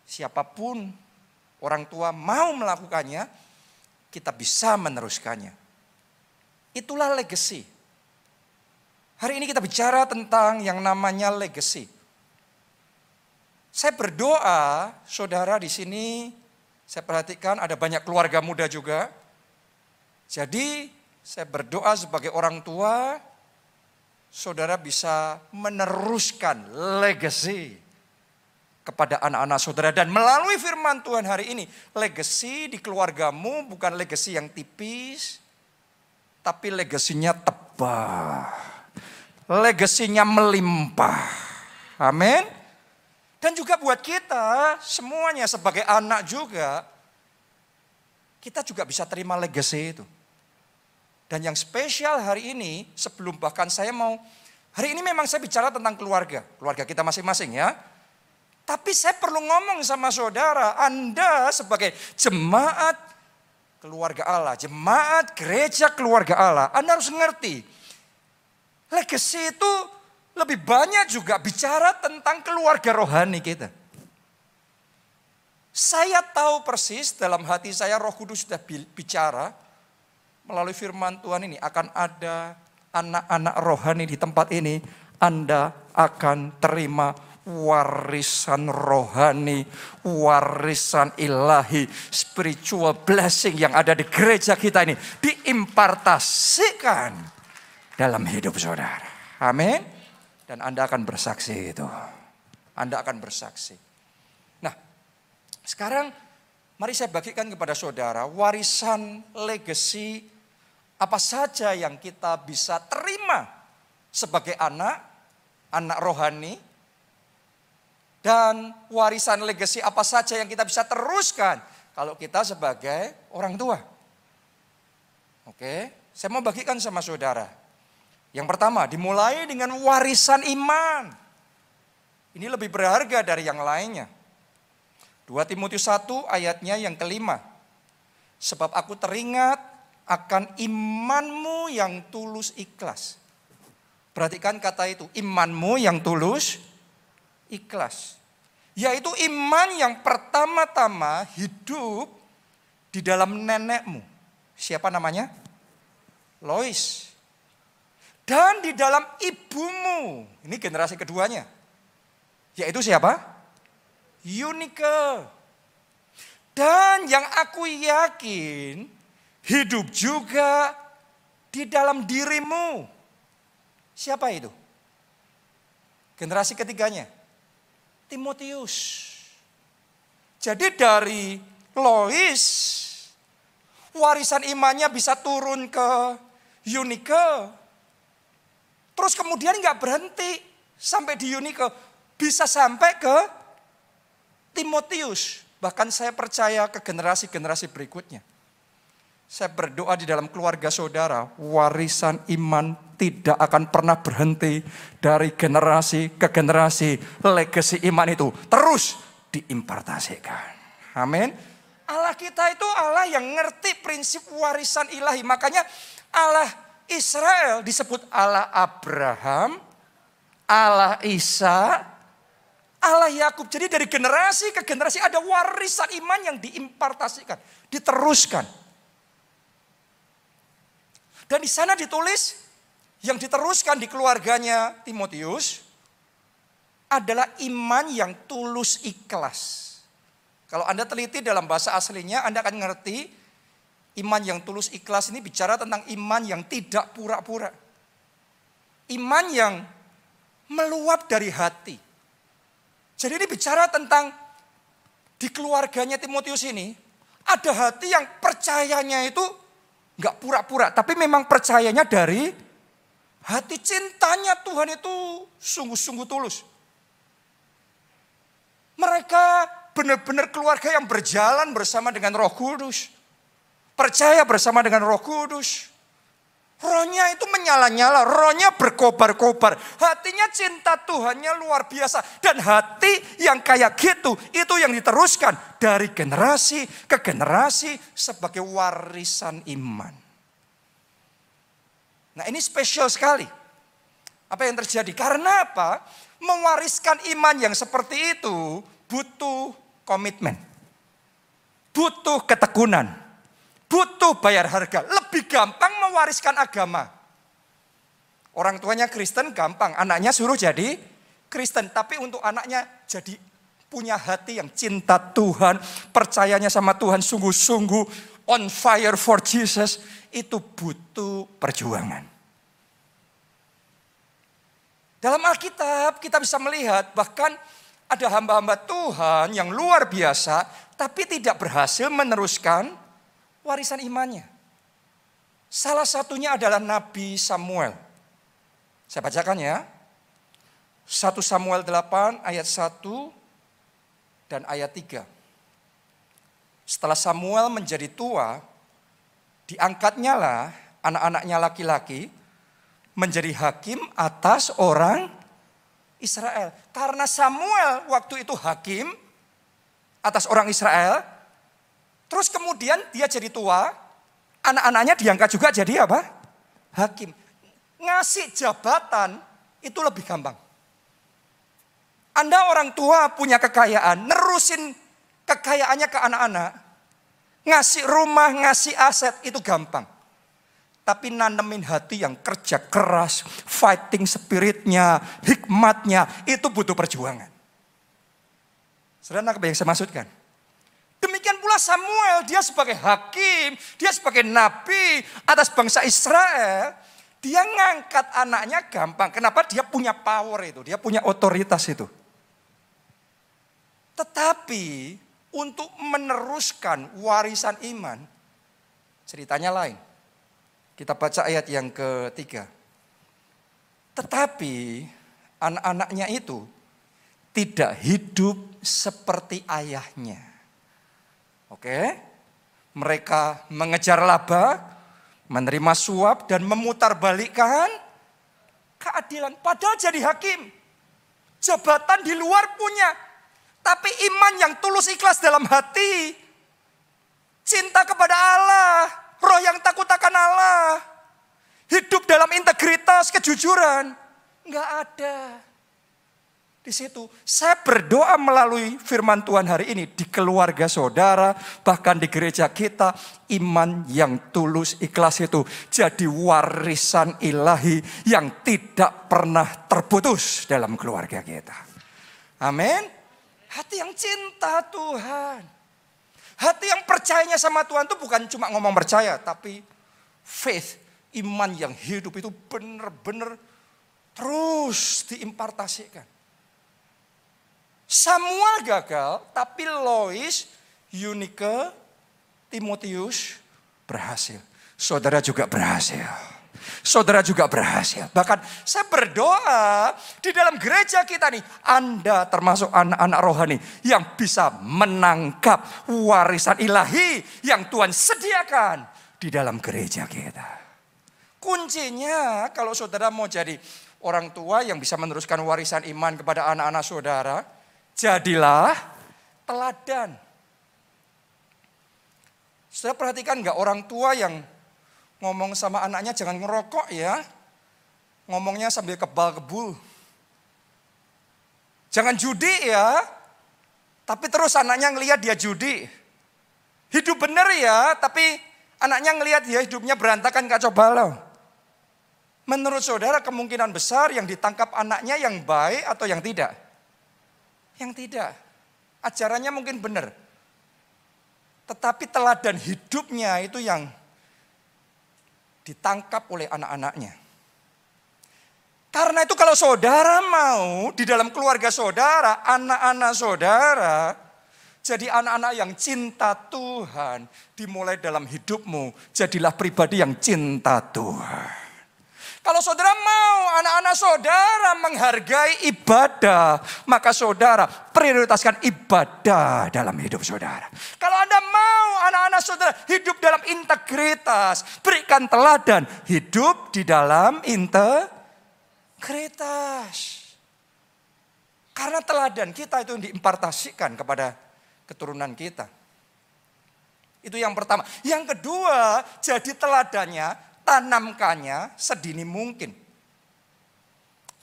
siapapun orang tua mau melakukannya, kita bisa meneruskannya. Itulah legacy. Hari ini kita bicara tentang yang namanya legacy. Saya berdoa, saudara di sini, saya perhatikan ada banyak keluarga muda juga. Jadi saya berdoa sebagai orang tua, saudara bisa meneruskan legacy kepada anak-anak saudara. Dan melalui firman Tuhan hari ini, legacy di keluargamu bukan legacy yang tipis, tapi legasinya tebal. Legasinya melimpah. Amin. Dan juga buat kita semuanya sebagai anak juga, kita juga bisa terima legacy itu. Dan yang spesial hari ini, sebelum bahkan saya mau, hari ini memang saya bicara tentang keluarga kita masing-masing ya. Tapi saya perlu ngomong sama saudara, Anda sebagai jemaat keluarga Allah, jemaat gereja keluarga Allah, Anda harus ngerti. Legacy itu lebih banyak juga bicara tentang keluarga rohani kita. Saya tahu persis dalam hati saya Roh Kudus sudah bicara melalui firman Tuhan ini akan ada anak-anak rohani di tempat ini. Anda akan terima warisan rohani, warisan ilahi, spiritual blessing yang ada di gereja kita ini diimpartasikan dalam hidup saudara. Amin. Dan Anda akan bersaksi itu. Anda akan bersaksi. Nah, sekarang mari saya bagikan kepada saudara warisan legacy apa saja yang kita bisa terima sebagai anak rohani. Dan warisan legacy apa saja yang kita bisa teruskan kalau kita sebagai orang tua. Oke, saya mau bagikan sama saudara. Yang pertama, dimulai dengan warisan iman. Ini lebih berharga dari yang lainnya. 2 Timotius 1 ayatnya yang kelima. Sebab aku teringat akan imanmu yang tulus ikhlas. Perhatikan kata itu, imanmu yang tulus ikhlas. Yaitu iman yang pertama-tama hidup di dalam nenekmu. Siapa namanya? Lois. Dan di dalam ibumu. Ini generasi keduanya. Yaitu siapa? Eunike. Dan yang aku yakin hidup juga di dalam dirimu. Siapa itu? Generasi ketiganya. Timotius. Jadi dari Lois, warisan imannya bisa turun ke Eunike. Terus kemudian nggak berhenti sampai di Eunike, bisa sampai ke Timotius. Bahkan saya percaya ke generasi-generasi berikutnya. Saya berdoa di dalam keluarga saudara, warisan iman tidak akan pernah berhenti dari generasi ke generasi. Legacy iman itu terus diimpartasikan. Amin. Allah kita itu Allah yang ngerti prinsip warisan ilahi. Makanya Allah Israel disebut Allah Abraham, Allah Isa, Allah Yakub. Jadi dari generasi ke generasi ada warisan iman yang diimpartasikan, diteruskan. Dan di sana ditulis yang diteruskan di keluarganya Timotius adalah iman yang tulus ikhlas. Kalau Anda teliti dalam bahasa aslinya, Anda akan ngerti iman yang tulus ikhlas ini bicara tentang iman yang tidak pura-pura. Iman yang meluap dari hati. Jadi ini bicara tentang di keluarganya Timotius ini ada hati yang percayanya itu nggak pura-pura, tapi memang percayanya dari hati. Cintanya Tuhan itu sungguh-sungguh tulus. Mereka benar-benar keluarga yang berjalan bersama dengan Roh Kudus. Percaya bersama dengan Roh Kudus. Rohnya itu menyala-nyala, rohnya berkobar-kobar. Hatinya cinta Tuhannya luar biasa. Dan hati yang kayak gitu, itu yang diteruskan dari generasi ke generasi sebagai warisan iman. Nah ini spesial sekali. Apa yang terjadi? Karena apa? Mewariskan iman yang seperti itu butuh komitmen. Butuh ketekunan. Butuh bayar harga. Lebih gampang mewariskan agama. Orang tuanya Kristen gampang. Anaknya suruh jadi Kristen. Tapi untuk anaknya jadi punya hati yang cinta Tuhan. Percayanya sama Tuhan sungguh-sungguh. On fire for Jesus. Itu butuh perjuangan. Dalam Alkitab kita bisa melihat bahkan ada hamba-hamba Tuhan yang luar biasa. Tapi tidak berhasil meneruskan warisan imannya. Salah satunya adalah Nabi Samuel. Saya bacakan ya. 1 Samuel 8 ayat 1 dan ayat 3. Setelah Samuel menjadi tua, diangkatnya lah anak-anaknya laki-laki menjadi hakim atas orang Israel. Karena Samuel waktu itu hakim atas orang Israel, Terus kemudian dia jadi tua, anak-anaknya diangkat juga jadi apa? Hakim. Ngasih jabatan itu lebih gampang. Anda orang tua punya kekayaan, nerusin kekayaannya ke anak-anak. Ngasih rumah, ngasih aset itu gampang. Tapi nanemin hati yang kerja keras, fighting spiritnya, hikmatnya, itu butuh perjuangan. Saudara, apa yang saya maksudkan? Demikian pula Samuel, dia sebagai hakim, dia sebagai nabi atas bangsa Israel. Dia ngangkat anaknya gampang. Kenapa? Dia punya power itu, dia punya otoritas itu. Tetapi untuk meneruskan warisan iman, ceritanya lain. Kita baca ayat yang ketiga. Tetapi anak-anaknya itu tidak hidup seperti ayahnya. Oke? Mereka mengejar laba, menerima suap dan memutarbalikkan keadilan. Padahal jadi hakim, jabatan di luar punya. Tapi iman yang tulus ikhlas dalam hati, cinta kepada Allah, roh yang takut akan Allah, hidup dalam integritas, kejujuran, nggak ada. Di situ saya berdoa melalui firman Tuhan hari ini di keluarga saudara, bahkan di gereja kita, iman yang tulus ikhlas itu jadi warisan ilahi yang tidak pernah terputus dalam keluarga kita. Amin. Hati yang cinta Tuhan. Hati yang percayanya sama Tuhan itu bukan cuma ngomong percaya, tapi faith, iman yang hidup itu benar-benar terus diimpartasikan. Samuel gagal, tapi Lois, Eunike, Timotius berhasil. Saudara juga berhasil. Saudara juga berhasil. Bahkan saya berdoa di dalam gereja kita nih, Anda termasuk anak-anak rohani yang bisa menangkap warisan ilahi yang Tuhan sediakan di dalam gereja kita. Kuncinya kalau saudara mau jadi orang tua yang bisa meneruskan warisan iman kepada anak-anak saudara, jadilah teladan. Saudara perhatikan nggak orang tua yang ngomong sama anaknya jangan ngerokok ya. Ngomongnya sambil kebal-kebul. Jangan judi ya. Tapi terus anaknya ngelihat dia judi. Hidup bener ya, tapi anaknya ngelihat dia hidupnya berantakan kacau balau. Menurut saudara kemungkinan besar yang ditangkap anaknya yang baik atau yang tidak? Yang tidak. Ajarannya mungkin benar. Tetapi teladan hidupnya itu yang ditangkap oleh anak-anaknya. Karena itu kalau saudara mau di dalam keluarga saudara, anak-anak saudara jadi anak-anak yang cinta Tuhan, dimulai dalam hidupmu, jadilah pribadi yang cinta Tuhan. Kalau saudara mau anak-anak saudara menghargai ibadah, maka saudara prioritaskan ibadah dalam hidup saudara. Kalau Anda mau anak-anak saudara hidup dalam integritas, berikan teladan hidup di dalam integritas. Karena teladan kita itu diimpartasikan kepada keturunan kita. Itu yang pertama. Yang kedua, jadi teladannya, tanamkannya sedini mungkin.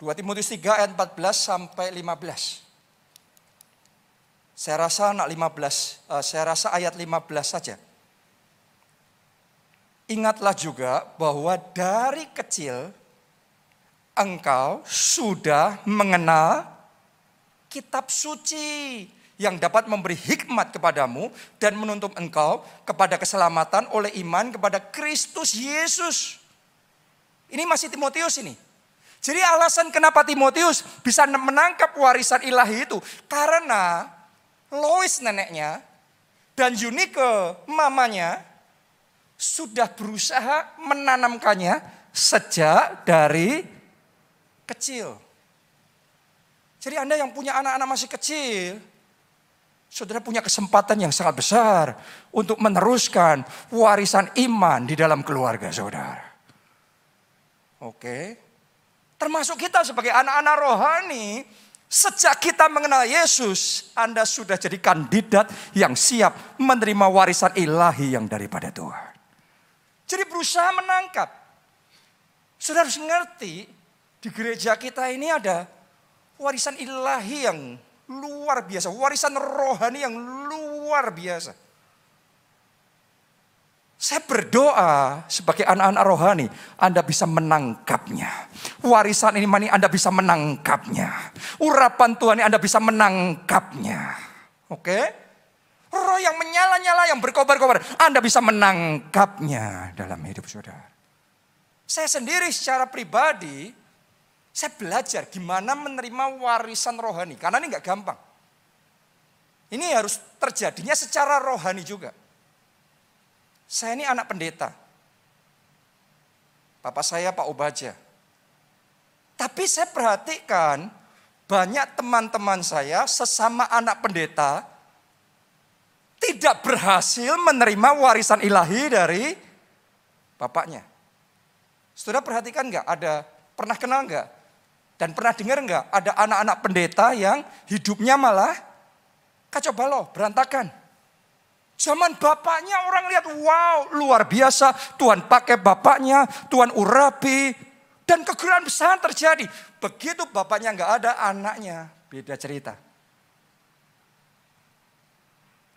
2 Timotius 3 ayat 14 sampai 15. Saya rasa ayat 15 saja. Ingatlah juga bahwa dari kecil engkau sudah mengenal kitab suci yang dapat memberi hikmat kepadamu dan menuntun engkau kepada keselamatan oleh iman kepada Kristus Yesus. Ini masih Timotius ini. Jadi alasan kenapa Timotius bisa menangkap warisan ilahi itu, karena Lois neneknya dan Eunike mamanya sudah berusaha menanamkannya sejak dari kecil. Jadi Anda yang punya anak-anak masih kecil, saudara punya kesempatan yang sangat besar untuk meneruskan warisan iman di dalam keluarga saudara. Oke. Termasuk kita sebagai anak-anak rohani, Sejak kita mengenal Yesus, Anda sudah jadi kandidat yang siap menerima warisan ilahi yang daripada Tuhan. Jadi berusaha menangkap. Saudara harus ngerti, di gereja kita ini ada warisan ilahi yang luar biasa. Warisan rohani yang luar biasa. Saya berdoa sebagai anak-anak rohani, Anda bisa menangkapnya. Warisan ini Anda bisa menangkapnya. Urapan Tuhan ini Anda bisa menangkapnya. Oke? Roh yang menyala-nyala, yang berkobar-kobar, Anda bisa menangkapnya dalam hidup saudara. Saya sendiri secara pribadi, saya belajar gimana menerima warisan rohani. Karena ini nggak gampang. Ini harus terjadinya secara rohani juga. Saya ini anak pendeta. Bapak saya Pak Obaja. Tapi saya perhatikan banyak teman-teman saya sesama anak pendeta tidak berhasil menerima warisan ilahi dari bapaknya. Saudara perhatikan nggak? Pernah kenal nggak? Dan pernah dengar nggak? Ada anak-anak pendeta yang hidupnya malah kacau balau, berantakan. Zaman bapaknya orang lihat, wow luar biasa. Tuhan pakai bapaknya, Tuhan urapi. Dan kegerahan besar terjadi. Begitu bapaknya nggak ada, anaknya beda cerita.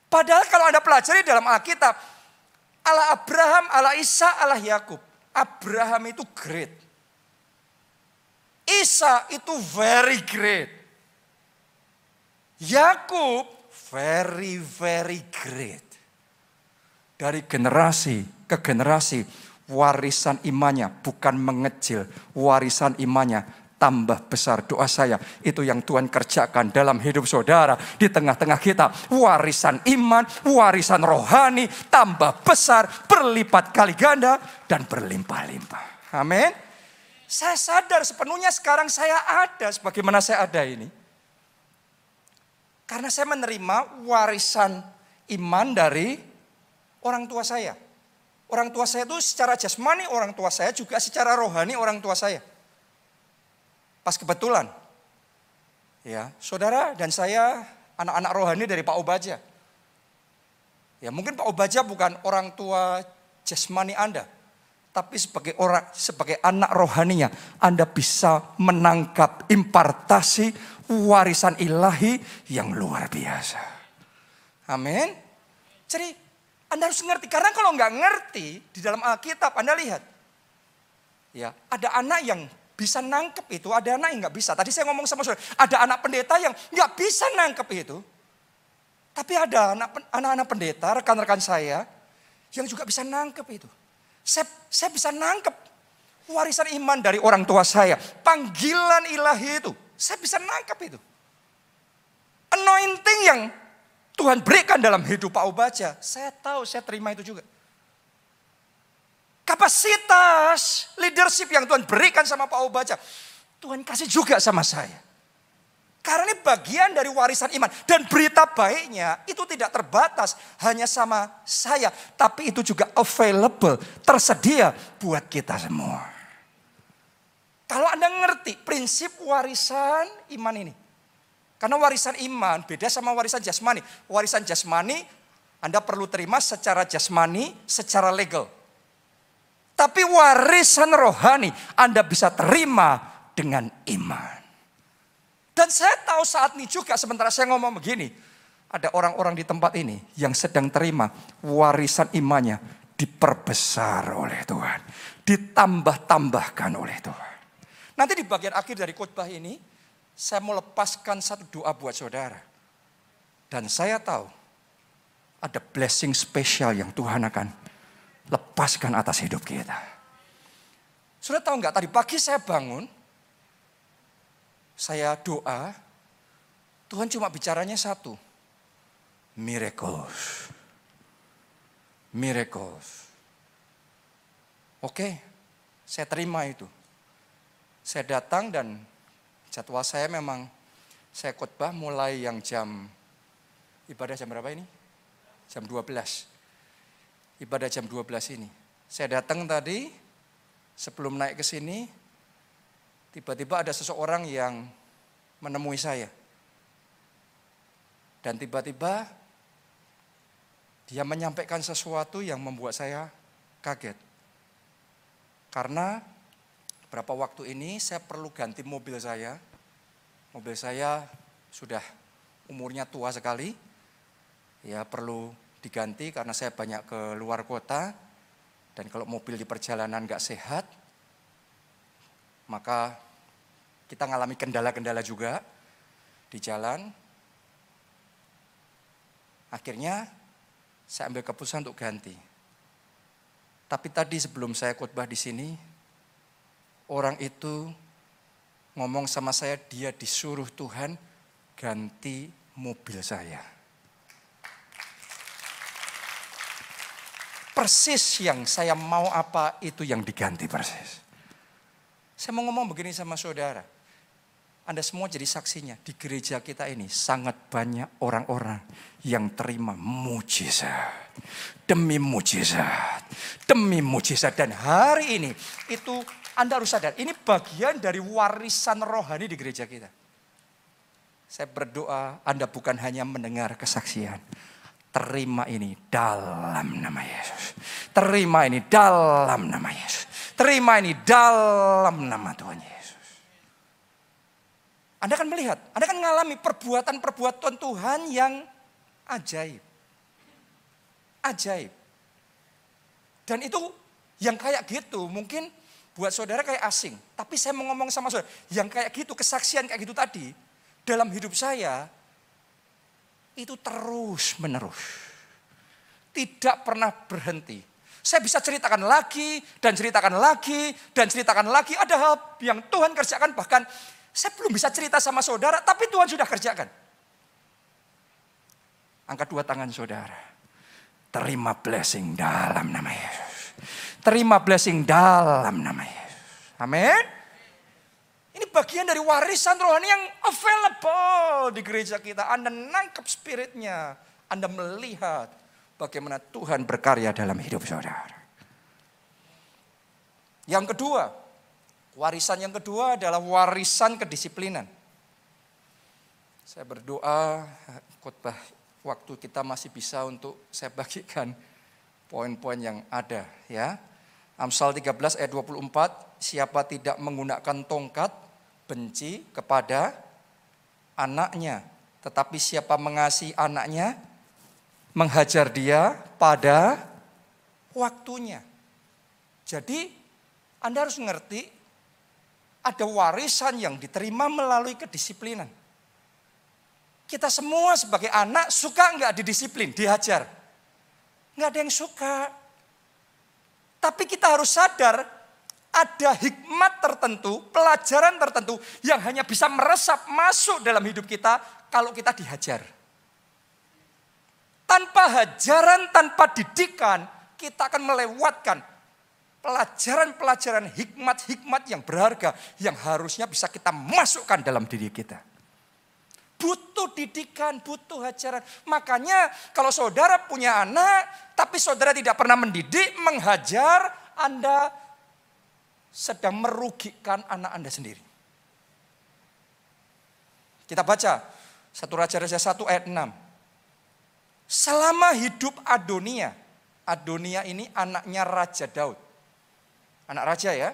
Padahal kalau Anda pelajari dalam Alkitab, Allah Abraham, Allah Ishak, Allah Yakub. Abraham itu great. Ishak itu very great. Yakub very great. Dari generasi ke generasi warisan imannya bukan mengecil, warisan imannya tambah besar. Doa saya itu yang Tuhan kerjakan dalam hidup saudara di tengah-tengah kita. Warisan iman, warisan rohani tambah besar, berlipat kali ganda dan berlimpah-limpah. Amin. Saya sadar sepenuhnya sekarang saya ada sebagaimana saya ada ini. Karena saya menerima warisan iman dari orang tua saya. Orang tua saya itu secara jasmani, orang tua saya juga secara rohani orang tua saya. Pas kebetulan, ya saudara dan saya anak-anak rohani dari Pak Obaja. Ya mungkin Pak Obaja bukan orang tua jasmani Anda. Tapi sebagai anak rohaninya, Anda bisa menangkap impartasi warisan ilahi yang luar biasa. Amin. Jadi Anda harus ngerti, karena kalau nggak ngerti di dalam Alkitab, Anda lihat, ya ada anak yang bisa nangkep itu, ada anak yang nggak bisa. Tadi saya ngomong sama saudara, ada anak pendeta yang nggak bisa nangkep itu, tapi ada anak-anak pendeta, rekan-rekan saya, yang juga bisa nangkep itu. Saya bisa nangkep warisan iman dari orang tua saya, panggilan ilahi itu, saya bisa nangkep itu. Anointing yang Tuhan berikan dalam hidup Pak Obaja, saya tahu, saya terima itu juga. Kapasitas leadership yang Tuhan berikan sama Pak Obaja, Tuhan kasih juga sama saya. Karena ini bagian dari warisan iman. Dan berita baiknya itu tidak terbatas hanya sama saya. Tapi itu juga available, tersedia buat kita semua. Kalau Anda ngerti prinsip warisan iman ini. Karena warisan iman beda sama warisan jasmani. Warisan jasmani Anda perlu terima secara jasmani, secara legal. Tapi warisan rohani Anda bisa terima dengan iman. Dan saya tahu saat ini juga sementara saya ngomong begini. Ada orang-orang di tempat ini yang sedang terima warisan imannya diperbesar oleh Tuhan. Ditambah-tambahkan oleh Tuhan. Nanti di bagian akhir dari khotbah ini, saya mau lepaskan satu doa buat saudara. Dan saya tahu ada blessing spesial yang Tuhan akan lepaskan atas hidup kita. Sudah tahu nggak, tadi pagi saya bangun, saya doa, Tuhan cuma bicaranya satu. Miracles. Miracles. Oke, saya terima itu. Saya datang dan jadwal saya memang, saya khotbah mulai yang ibadah jam berapa ini? Jam 12. Ibadah jam 12 ini. Saya datang tadi, sebelum naik ke sini, tiba-tiba ada seseorang yang menemui saya. Dan tiba-tiba dia menyampaikan sesuatu yang membuat saya kaget. Karena beberapa waktu ini saya perlu ganti mobil saya. Mobil saya sudah umurnya tua sekali. Ya perlu diganti karena saya banyak ke luar kota. Dan kalau mobil di perjalanan nggak sehat, maka kita ngalami kendala-kendala juga di jalan. Akhirnya saya ambil keputusan untuk ganti. Tapi tadi sebelum saya khotbah di sini, orang itu ngomong sama saya, dia disuruh Tuhan ganti mobil saya. Persis yang saya mau apa itu yang diganti persis. Saya mau ngomong begini sama saudara. Anda semua jadi saksinya. Di gereja kita ini sangat banyak orang-orang yang terima mujizat. Demi mujizat. Demi mujizat. Dan hari ini itu Anda harus sadar. Ini bagian dari warisan rohani di gereja kita. Saya berdoa Anda bukan hanya mendengar kesaksian. Terima ini dalam nama Yesus. Terima ini dalam nama Yesus. Terima ini dalam nama Tuhan Yesus. Anda akan melihat, Anda akan mengalami perbuatan-perbuatan Tuhan yang ajaib. Ajaib. Dan itu yang kayak gitu mungkin buat saudara kayak asing. Tapi saya mau ngomong sama saudara, yang kayak gitu, kesaksian kayak gitu tadi, dalam hidup saya, itu terus menerus. Tidak pernah berhenti. Saya bisa ceritakan lagi, dan ceritakan lagi, dan ceritakan lagi. Ada hal yang Tuhan kerjakan, bahkan saya belum bisa cerita sama saudara, tapi Tuhan sudah kerjakan. Angkat dua tangan saudara. Terima blessing dalam nama Yesus. Terima blessing dalam nama Yesus. Amin. Ini bagian dari warisan rohani yang available di gereja kita. Anda nangkep spiritnya. Anda melihat bagaimana Tuhan berkarya dalam hidup saudara. Yang kedua, warisan yang kedua adalah warisan kedisiplinan. Saya berdoa khotbah waktu kita masih bisa untuk saya bagikan poin-poin yang ada ya. Amsal 13 ayat 24, siapa tidak menggunakan tongkat benci kepada anaknya, tetapi siapa mengasihi anaknya menghajar dia pada waktunya. Jadi Anda harus mengerti ada warisan yang diterima melalui kedisiplinan. Kita semua sebagai anak suka nggak didisiplin, dihajar? Nggak ada yang suka. Tapi kita harus sadar ada hikmat tertentu, pelajaran tertentu yang hanya bisa meresap masuk dalam hidup kita kalau kita dihajar. Tanpa hajaran, tanpa didikan, kita akan melewatkan pelajaran-pelajaran hikmat-hikmat yang berharga yang harusnya bisa kita masukkan dalam diri kita. Butuh didikan, butuh hajaran. Makanya kalau saudara punya anak, tapi saudara tidak pernah mendidik, menghajar, Anda sedang merugikan anak Anda sendiri. Kita baca 1 Raja-Raja 1 ayat 6. Selama hidup Adonia, Adonia ini anaknya Raja Daud. Anak raja ya.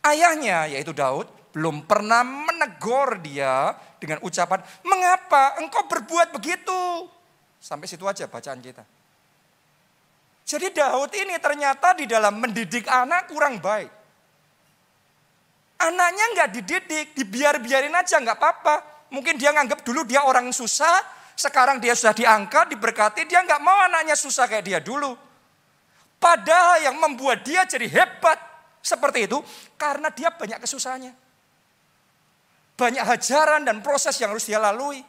Ayahnya yaitu Daud belum pernah menegur dia dengan ucapan, "Mengapa engkau berbuat begitu?" Sampai situ aja bacaan kita. Jadi Daud ini ternyata di dalam mendidik anak kurang baik. Anaknya nggak dididik, dibiarin aja nggak apa-apa. Mungkin dia nganggap dulu dia orang susah, sekarang dia sudah diangkat, diberkati, dia nggak mau anaknya susah kayak dia dulu. Padahal yang membuat dia jadi hebat seperti itu karena dia banyak kesusahannya. Banyak hajaran dan proses yang harus dia lalui.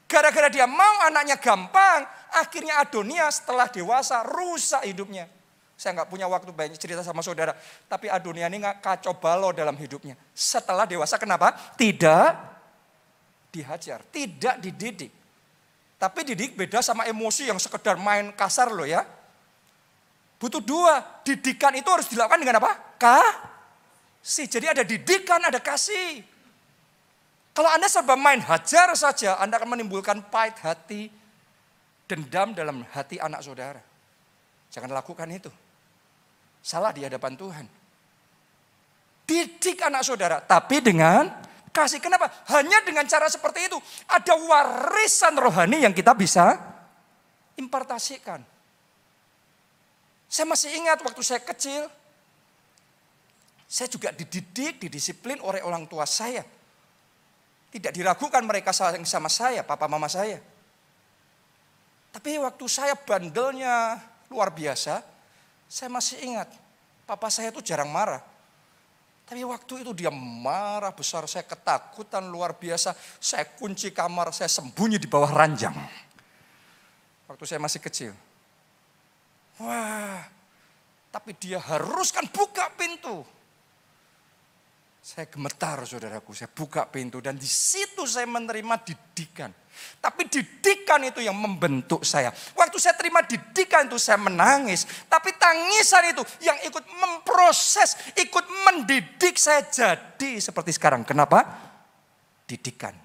Gara-gara dia mau anaknya gampang, akhirnya Adonia setelah dewasa rusak hidupnya. Saya nggak punya waktu banyak cerita sama saudara. Tapi Adonia ini nggak kacau balau dalam hidupnya. Setelah dewasa kenapa? Tidak dihajar, tidak dididik. Tapi didik beda sama emosi yang sekedar main kasar loh ya. Butuh dua, didikan itu harus dilakukan dengan apa? Kasih. Jadi ada didikan, ada kasih. Kalau Anda serba main hajar saja, Anda akan menimbulkan pahit hati, dendam dalam hati anak saudara. Jangan lakukan itu. Salah di hadapan Tuhan. Didik anak saudara, tapi dengan kasih. Kenapa? Hanya dengan cara seperti itu. Ada warisan rohani yang kita bisa impartasikan. Saya masih ingat waktu saya kecil, saya juga dididik, didisiplin oleh orang tua saya. Tidak diragukan mereka sayang sama saya, papa mama saya. Tapi waktu saya bandelnya luar biasa, saya masih ingat, papa saya itu jarang marah. Tapi waktu itu dia marah besar, saya ketakutan luar biasa. Saya kunci kamar, saya sembunyi di bawah ranjang. Waktu saya masih kecil. Wah, tapi dia haruskan buka pintu. Saya gemetar saudaraku, saya buka pintu dan di situ saya menerima didikan. Tapi didikan itu yang membentuk saya. Waktu saya terima didikan itu saya menangis. Tapi tangisan itu yang ikut memproses, ikut mendidik saya jadi seperti sekarang. Kenapa? Didikan.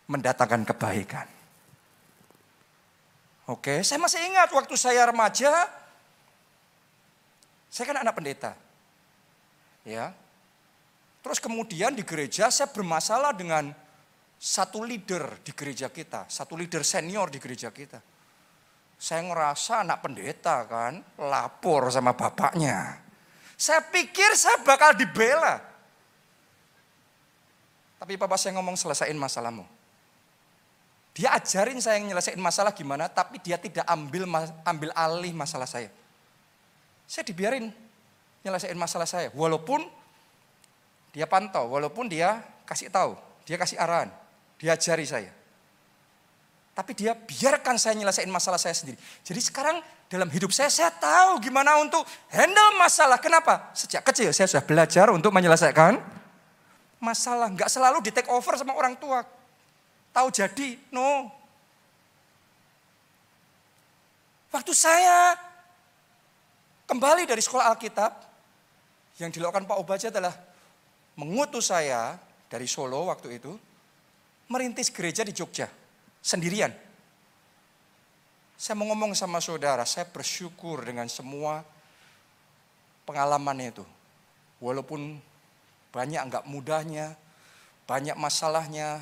Mendatangkan kebaikan. Oke, saya masih ingat waktu saya remaja. Saya kan anak pendeta. Ya. Terus kemudian di gereja saya bermasalah dengan satu leader di gereja kita. Satu leader senior di gereja kita. Saya ngerasa anak pendeta kan, lapor sama bapaknya. Saya pikir saya bakal dibela. Tapi papa saya ngomong selesaiin masalahmu. Dia ajarin saya nyelesain masalah gimana, tapi dia tidak ambil alih masalah saya. Saya dibiarin nyelesain masalah saya. Walaupun dia pantau, walaupun dia kasih tahu, dia kasih arahan, dia ajari saya. Tapi dia biarkan saya nyelesain masalah saya sendiri. Jadi sekarang dalam hidup saya tahu gimana untuk handle masalah. Kenapa? Sejak kecil saya sudah belajar untuk menyelesaikan masalah. Enggak selalu di take over sama orang tua. Tahu jadi, no. Waktu saya kembali dari sekolah Alkitab, yang dilakukan Pak Obaja adalah mengutus saya dari Solo waktu itu, merintis gereja di Jogja, sendirian. Saya mau ngomong sama saudara, saya bersyukur dengan semua pengalaman itu. Walaupun banyak enggak mudahnya, banyak masalahnya.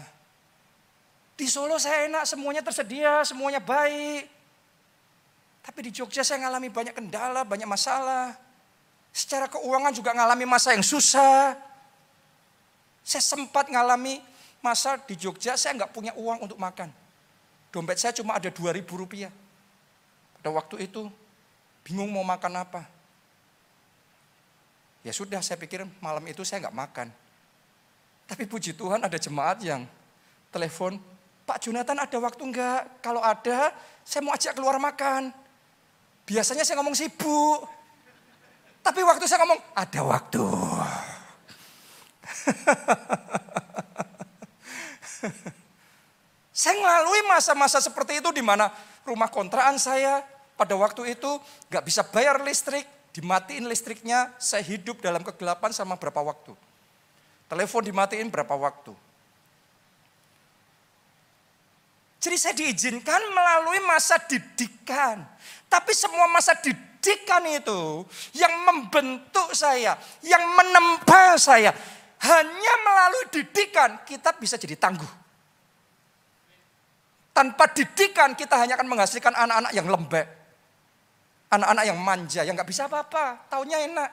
Di Solo saya enak, semuanya tersedia, semuanya baik. Tapi di Jogja saya ngalami banyak kendala, banyak masalah. Secara keuangan juga ngalami masa yang susah. Saya sempat ngalami masa di Jogja saya nggak punya uang untuk makan. Dompet saya cuma ada 2.000 rupiah. Pada waktu itu bingung mau makan apa. Ya sudah saya pikir malam itu saya nggak makan. Tapi puji Tuhan ada jemaat yang telepon, Pak Jonathan ada waktu enggak? Kalau ada saya mau ajak keluar makan. Biasanya saya ngomong sibuk. Tapi waktu saya ngomong ada waktu. Saya melalui masa-masa seperti itu di mana rumah kontrakan saya pada waktu itu gak bisa bayar listrik, dimatiin listriknya, saya hidup dalam kegelapan sama berapa waktu. Telepon dimatiin berapa waktu. Jadi saya diizinkan melalui masa didikan. Tapi semua masa didikan itu yang membentuk saya, yang menempa saya. Hanya melalui didikan kita bisa jadi tangguh. Tanpa didikan kita hanya akan menghasilkan anak-anak yang lembek. Anak-anak yang manja, yang gak bisa apa-apa, taunya enak.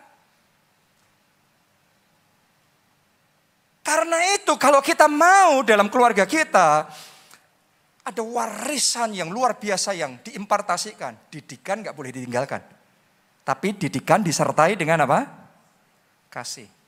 Karena itu kalau kita mau dalam keluarga kita, ada warisan yang luar biasa yang diimpartasikan. Didikan gak boleh ditinggalkan. Tapi didikan disertai dengan apa? Kasih.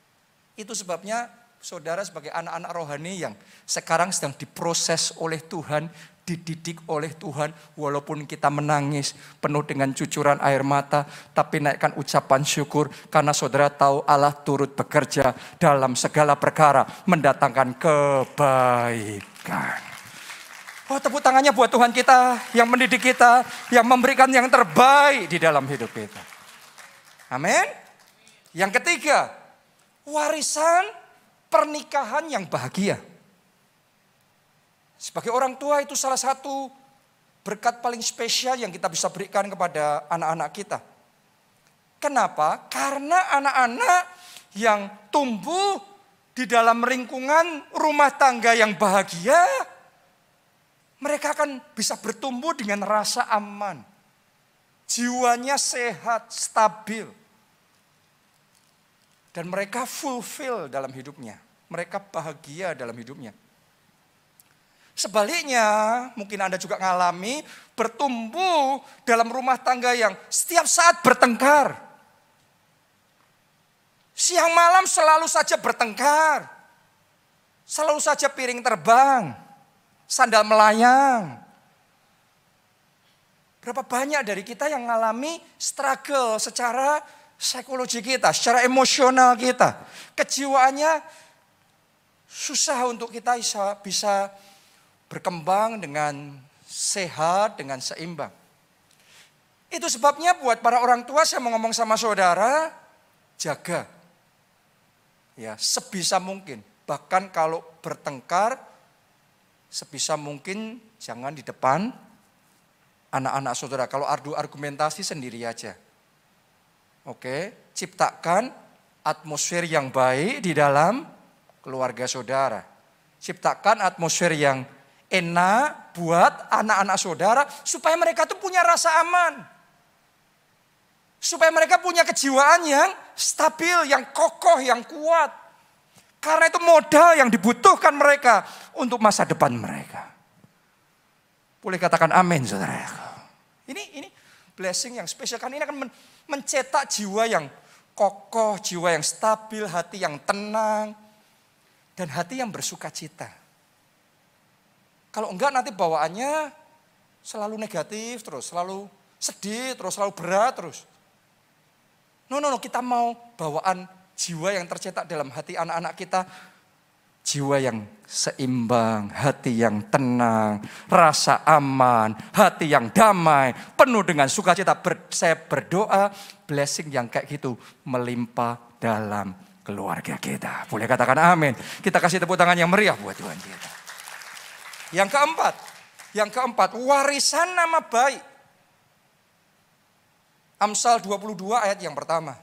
Itu sebabnya saudara sebagai anak-anak rohani yang sekarang sedang diproses oleh Tuhan, dididik oleh Tuhan. Walaupun kita menangis penuh dengan cucuran air mata, tapi naikkan ucapan syukur. Karena saudara tahu Allah turut bekerja dalam segala perkara, mendatangkan kebaikan. Oh, tepuk tangannya buat Tuhan kita yang mendidik kita, yang memberikan yang terbaik di dalam hidup kita. Amin. Yang ketiga, warisan pernikahan yang bahagia. Sebagai orang tua itu salah satu berkat paling spesial yang kita bisa berikan kepada anak-anak kita. Kenapa? Karena anak-anak yang tumbuh di dalam lingkungan rumah tangga yang bahagia, mereka akan bisa bertumbuh dengan rasa aman. Jiwanya sehat, stabil. Dan mereka fulfill dalam hidupnya. Mereka bahagia dalam hidupnya. Sebaliknya, mungkin Anda juga mengalami bertumbuh dalam rumah tangga yang setiap saat bertengkar. Siang malam selalu saja bertengkar. Selalu saja piring terbang, sandal melayang. Berapa banyak dari kita yang mengalami struggle secara psikologi kita, secara emosional kita. Kejiwaannya susah untuk kita bisa berkembang dengan sehat, dengan seimbang. Itu sebabnya buat para orang tua saya mau ngomong sama saudara, jaga. Ya, sebisa mungkin. Bahkan kalau bertengkar, sebisa mungkin jangan di depan anak-anak saudara. Kalau adu argumentasi sendiri aja. Oke, ciptakan atmosfer yang baik di dalam keluarga saudara. Ciptakan atmosfer yang enak buat anak-anak saudara supaya mereka tuh punya rasa aman. Supaya mereka punya kejiwaan yang stabil, yang kokoh, yang kuat. Karena itu modal yang dibutuhkan mereka untuk masa depan mereka. Boleh katakan amin, saudara. Ini blessing yang spesial. Karena ini akan mencetak jiwa yang kokoh, jiwa yang stabil, hati yang tenang, dan hati yang bersuka cita. Kalau enggak nanti bawaannya selalu negatif terus, selalu sedih terus, selalu berat terus. No, kita mau bawaan jiwa yang tercetak dalam hati anak-anak kita. Jiwa yang seimbang, hati yang tenang, rasa aman, hati yang damai, penuh dengan sukacita. Saya berdoa blessing yang kayak gitu melimpah dalam keluarga kita. Boleh katakan amin. Kita kasih tepuk tangan yang meriah buat Tuhan kita. Yang keempat, warisan nama baik. Amsal 22 ayat yang pertama.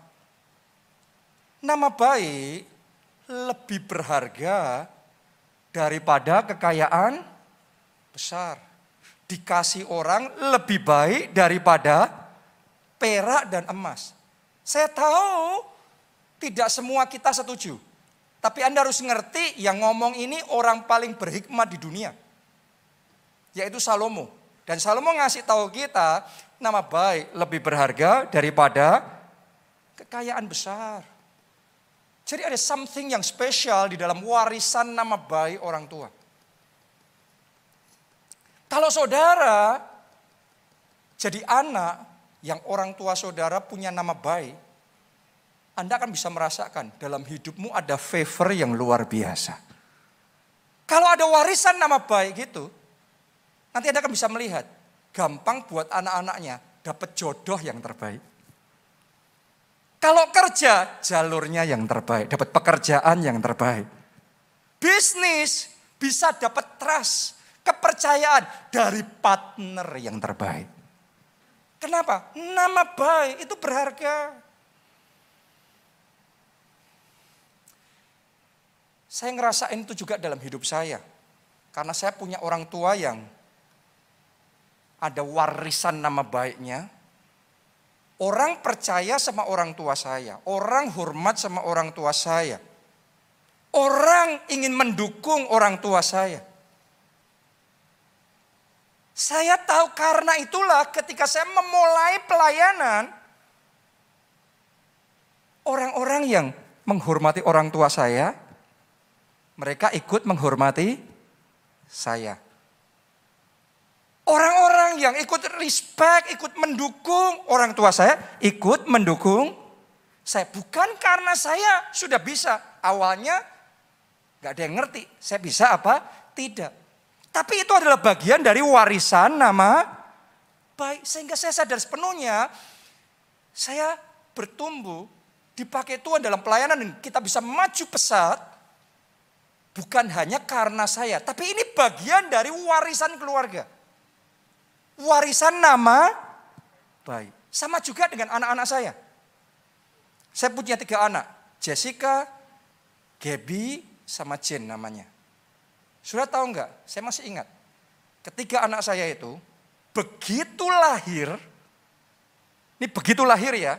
Nama baik lebih berharga daripada kekayaan besar. Dikasih orang lebih baik daripada perak dan emas. Saya tahu tidak semua kita setuju. Tapi Anda harus ngerti yang ngomong ini orang paling berhikmat di dunia. Yaitu Salomo. Dan Salomo ngasih tahu kita nama baik lebih berharga daripada kekayaan besar. Jadi ada something yang spesial di dalam warisan nama baik orang tua. Kalau saudara jadi anak yang orang tua saudara punya nama baik, Anda akan bisa merasakan dalam hidupmu ada favor yang luar biasa. Kalau ada warisan nama baik gitu, nanti Anda akan bisa melihat, gampang buat anak-anaknya dapat jodoh yang terbaik. Kalau kerja, jalurnya yang terbaik, dapat pekerjaan yang terbaik. Bisnis bisa dapat trust, kepercayaan dari partner yang terbaik. Kenapa? Nama baik itu berharga. Saya ngerasain itu juga dalam hidup saya. Karena saya punya orang tua yang ada warisan nama baiknya. Orang percaya sama orang tua saya. Orang hormat sama orang tua saya. Orang ingin mendukung orang tua saya. Saya tahu karena itulah ketika saya memulai pelayanan. Orang-orang yang menghormati orang tua saya. Mereka ikut menghormati saya. Orang-orang yang ikut respect, ikut mendukung orang tua saya, ikut mendukung saya. Bukan karena saya sudah bisa. Awalnya gak ada yang ngerti, saya bisa apa? Tidak. Tapi itu adalah bagian dari warisan nama baik. Sehingga saya sadar sepenuhnya, saya bertumbuh, dipakai Tuhan dalam pelayanan dan kita bisa maju pesat. bukan hanya karena saya, tapi ini bagian dari warisan keluarga. Warisan nama baik. Sama juga dengan anak-anak saya. Saya punya 3 anak. Jessica, Gaby, sama Jen namanya. Sudah tahu enggak? Saya masih ingat. Ketiga anak saya itu, begitu lahir, ini begitu lahir ya,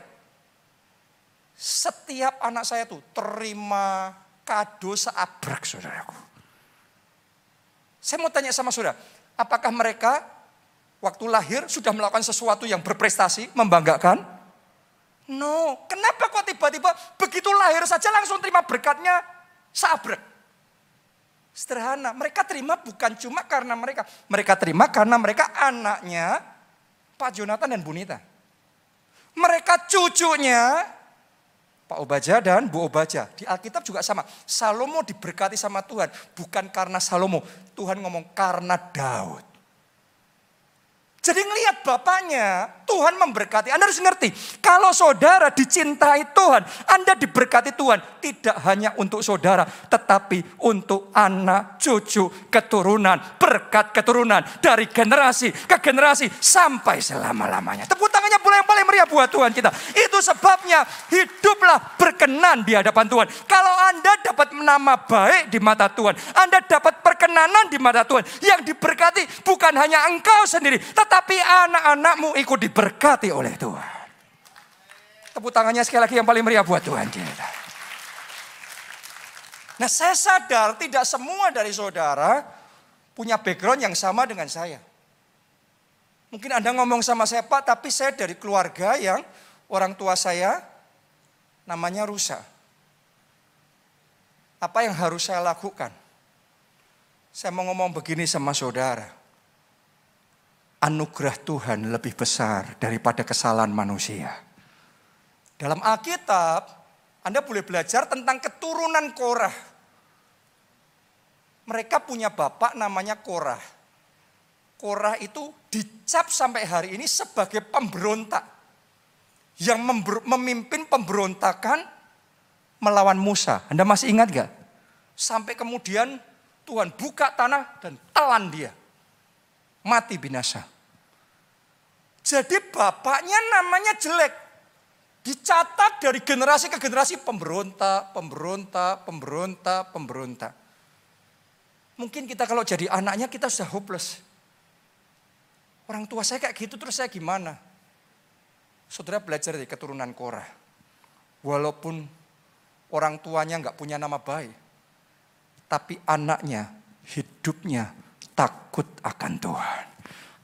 setiap anak saya tuh terima kado seabrek, saudaraku. Saya mau tanya sama saudara, apakah mereka waktu lahir sudah melakukan sesuatu yang berprestasi, membanggakan? No, kenapa kok tiba-tiba begitu lahir saja langsung terima berkatnya seabrek? Sederhana, mereka terima bukan cuma karena mereka terima karena mereka anaknya Pak Jonathan dan Bu Nita. Mereka cucunya Pak Obaja dan Bu Obaja. Di Alkitab juga sama. Salomo diberkati sama Tuhan. Bukan karena Salomo. Tuhan ngomong karena Daud. Jadi ngelihat bapaknya, Tuhan memberkati. Anda harus ngerti, kalau saudara dicintai Tuhan, Anda diberkati Tuhan. Tidak hanya untuk saudara, tetapi untuk anak, cucu, keturunan, berkat keturunan. Dari generasi ke generasi sampai selama-lamanya. Tepuk tangannya pula yang paling meriah buat Tuhan kita. Itu sebabnya hiduplah berkenan di hadapan Tuhan. Kalau Anda dapat nama baik di mata Tuhan, Anda dapat perkenanan di mata Tuhan. Yang diberkati bukan hanya engkau sendiri, tetapi anak-anakmu ikut diberkati oleh Tuhan. Tepuk tangannya sekali lagi yang paling meriah buat Tuhan kita. Nah, saya sadar tidak semua dari saudara punya background yang sama dengan saya. Mungkin Anda ngomong sama saya, Pak, tapi saya dari keluarga yang orang tua saya namanya rusak. Apa yang harus saya lakukan? Saya mau ngomong begini sama saudara. Anugerah Tuhan lebih besar daripada kesalahan manusia. Dalam Alkitab, Anda boleh belajar tentang keturunan Korah. Mereka punya bapak namanya Korah. Korah itu dicap sampai hari ini sebagai pemberontak. Yang memimpin pemberontakan melawan Musa. Anda masih ingat gak? Sampai kemudian Tuhan buka tanah dan telan dia. Mati binasa. Jadi bapaknya namanya jelek. Dicatat dari generasi ke generasi pemberontak. Mungkin kita kalau jadi anaknya kita sudah hopeless. Orang tua saya kayak gitu terus saya gimana? Saudara belajar dari keturunan Korah. Walaupun orang tuanya nggak punya nama baik. Tapi anaknya hidupnya takut akan Tuhan.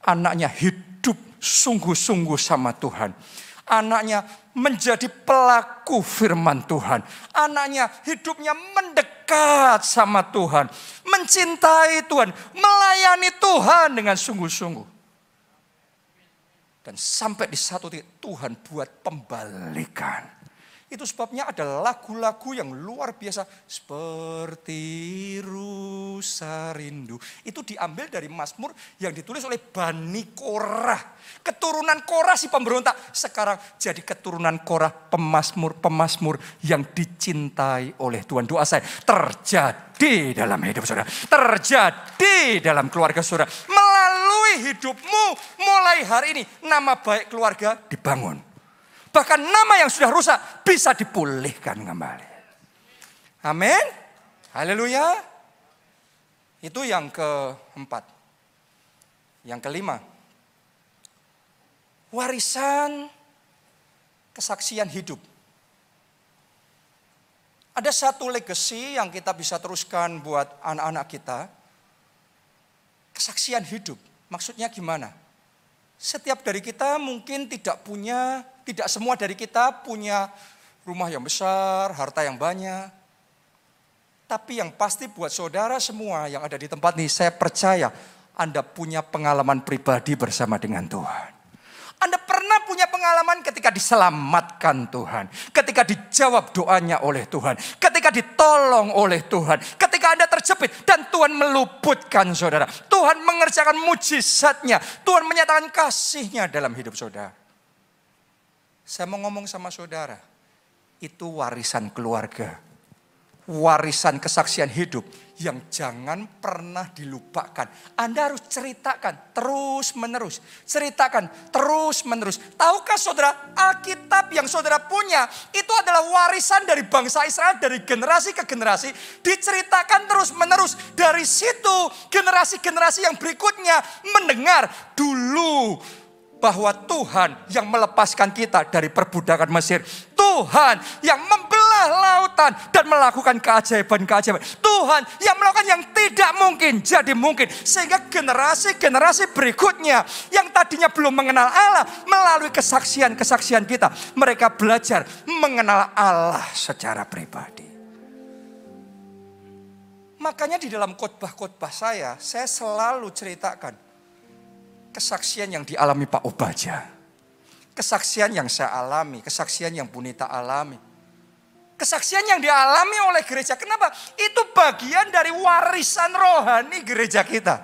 Anaknya hidup sungguh-sungguh sama Tuhan. Anaknya menjadi pelaku firman Tuhan. Anaknya hidupnya mendekat sama Tuhan. Mencintai Tuhan. Melayani Tuhan dengan sungguh-sungguh. Dan sampai di satu titik Tuhan buat pembalikan. Itu sebabnya ada lagu-lagu yang luar biasa. Seperti rusa rindu. Itu diambil dari Mazmur yang ditulis oleh Bani Korah. Keturunan Korah si pemberontak. Sekarang jadi keturunan Korah pemazmur yang dicintai oleh Tuhan. Doa saya terjadi dalam hidup saudara. Terjadi dalam keluarga saudara. Melalui hidupmu mulai hari ini nama baik keluarga dibangun. Bahkan nama yang sudah rusak bisa dipulihkan kembali. Amin. Haleluya. Itu yang keempat. Yang kelima. Warisan kesaksian hidup. Ada satu legacy yang kita bisa teruskan buat anak-anak kita. Kesaksian hidup. Maksudnya gimana? Setiap dari kita mungkin tidak semua dari kita punya rumah yang besar, harta yang banyak. Tapi yang pasti buat saudara semua yang ada di tempat ini, saya percaya Anda punya pengalaman pribadi bersama dengan Tuhan. Anda pernah punya pengalaman ketika diselamatkan Tuhan. Ketika dijawab doanya oleh Tuhan. Ketika ditolong oleh Tuhan. Ketika Anda terjepit dan Tuhan meluputkan saudara. Tuhan mengerjakan mujizatnya. Tuhan menyatakan kasih-Nya dalam hidup saudara. Saya mau ngomong sama saudara. Itu warisan keluarga. warisan kesaksian hidup yang jangan pernah dilupakan. Anda harus ceritakan terus menerus. Ceritakan terus menerus. Tahukah saudara, Alkitab yang saudara punya itu adalah warisan dari bangsa Israel dari generasi ke generasi. Diceritakan terus menerus. Dari situ generasi-generasi yang berikutnya mendengar dulu bahwa Tuhan yang melepaskan kita dari perbudakan Mesir. Tuhan yang membelah lautan dan melakukan keajaiban-keajaiban. Tuhan yang melakukan yang tidak mungkin jadi mungkin. Sehingga generasi-generasi berikutnya yang tadinya belum mengenal Allah, melalui kesaksian-kesaksian kita, mereka belajar mengenal Allah secara pribadi. Makanya di dalam khotbah-khotbah saya selalu ceritakan kesaksian yang dialami Pak Obaja. Kesaksian yang saya alami, kesaksian yang Bunita alami. Kesaksian yang dialami oleh gereja. Kenapa? Itu bagian dari warisan rohani gereja kita.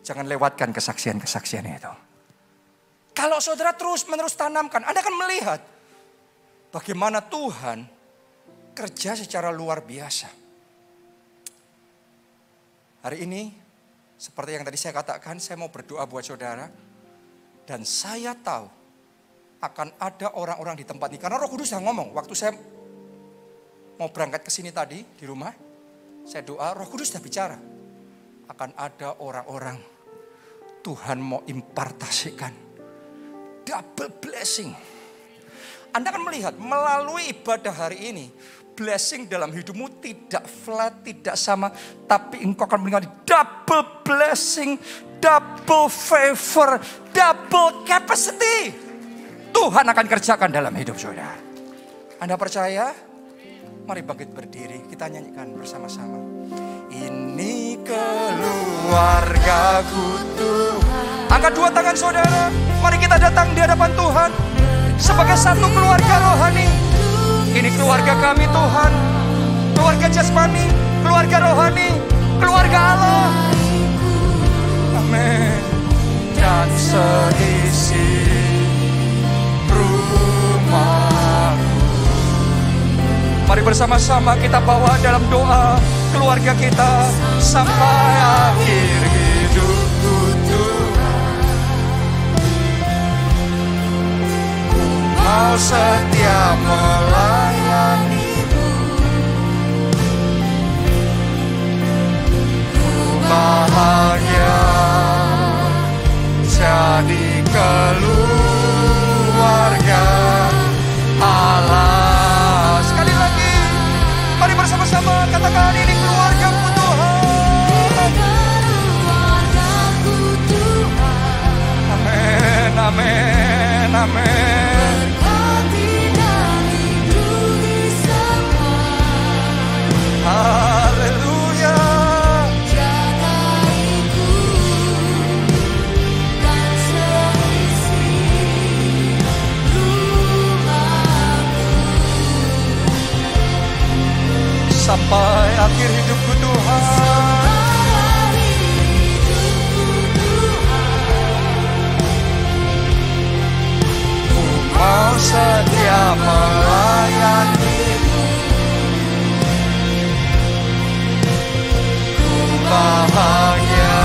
Jangan lewatkan kesaksian-kesaksian itu. Kalau saudara terus menerus tanamkan, Anda akan melihat bagaimana Tuhan kerja secara luar biasa. Hari ini, seperti yang tadi saya katakan, saya mau berdoa buat saudara. Dan saya tahu akan ada orang-orang di tempat ini. Karena Roh Kudus sudah ngomong. Waktu saya mau berangkat ke sini tadi di rumah, saya doa, Roh Kudus sudah bicara. Akan ada orang-orang Tuhan mau impartasikan double blessing. Anda akan melihat melalui ibadah hari ini, blessing dalam hidupmu tidak flat, tidak sama. Tapi engkau akan mengalami double blessing, double favor, double capacity. Tuhan akan kerjakan dalam hidup saudara. Anda percaya? Mari bangkit berdiri, kita nyanyikan bersama-sama. Ini keluargaku Tuhan. Angkat dua tangan saudara, mari kita datang di hadapan Tuhan sebagai satu keluarga rohani. Ini keluarga kami Tuhan, keluarga jasmani, keluarga rohani, keluarga Allah. Amin. Dan seisi rumahku. Mari bersama-sama kita bawa dalam doa keluarga kita sampai akhir hidupku Tuhan. Mau setia melayanimu, ku bahagia jadi keluarga Allah. Sekali lagi, mari bersama-sama katakan ini keluargaku Tuhan. Amin, amin, amin. Haleluya. Sampai akhir hidupku Tuhan. Ku mau setia melayanimu, ku bahagia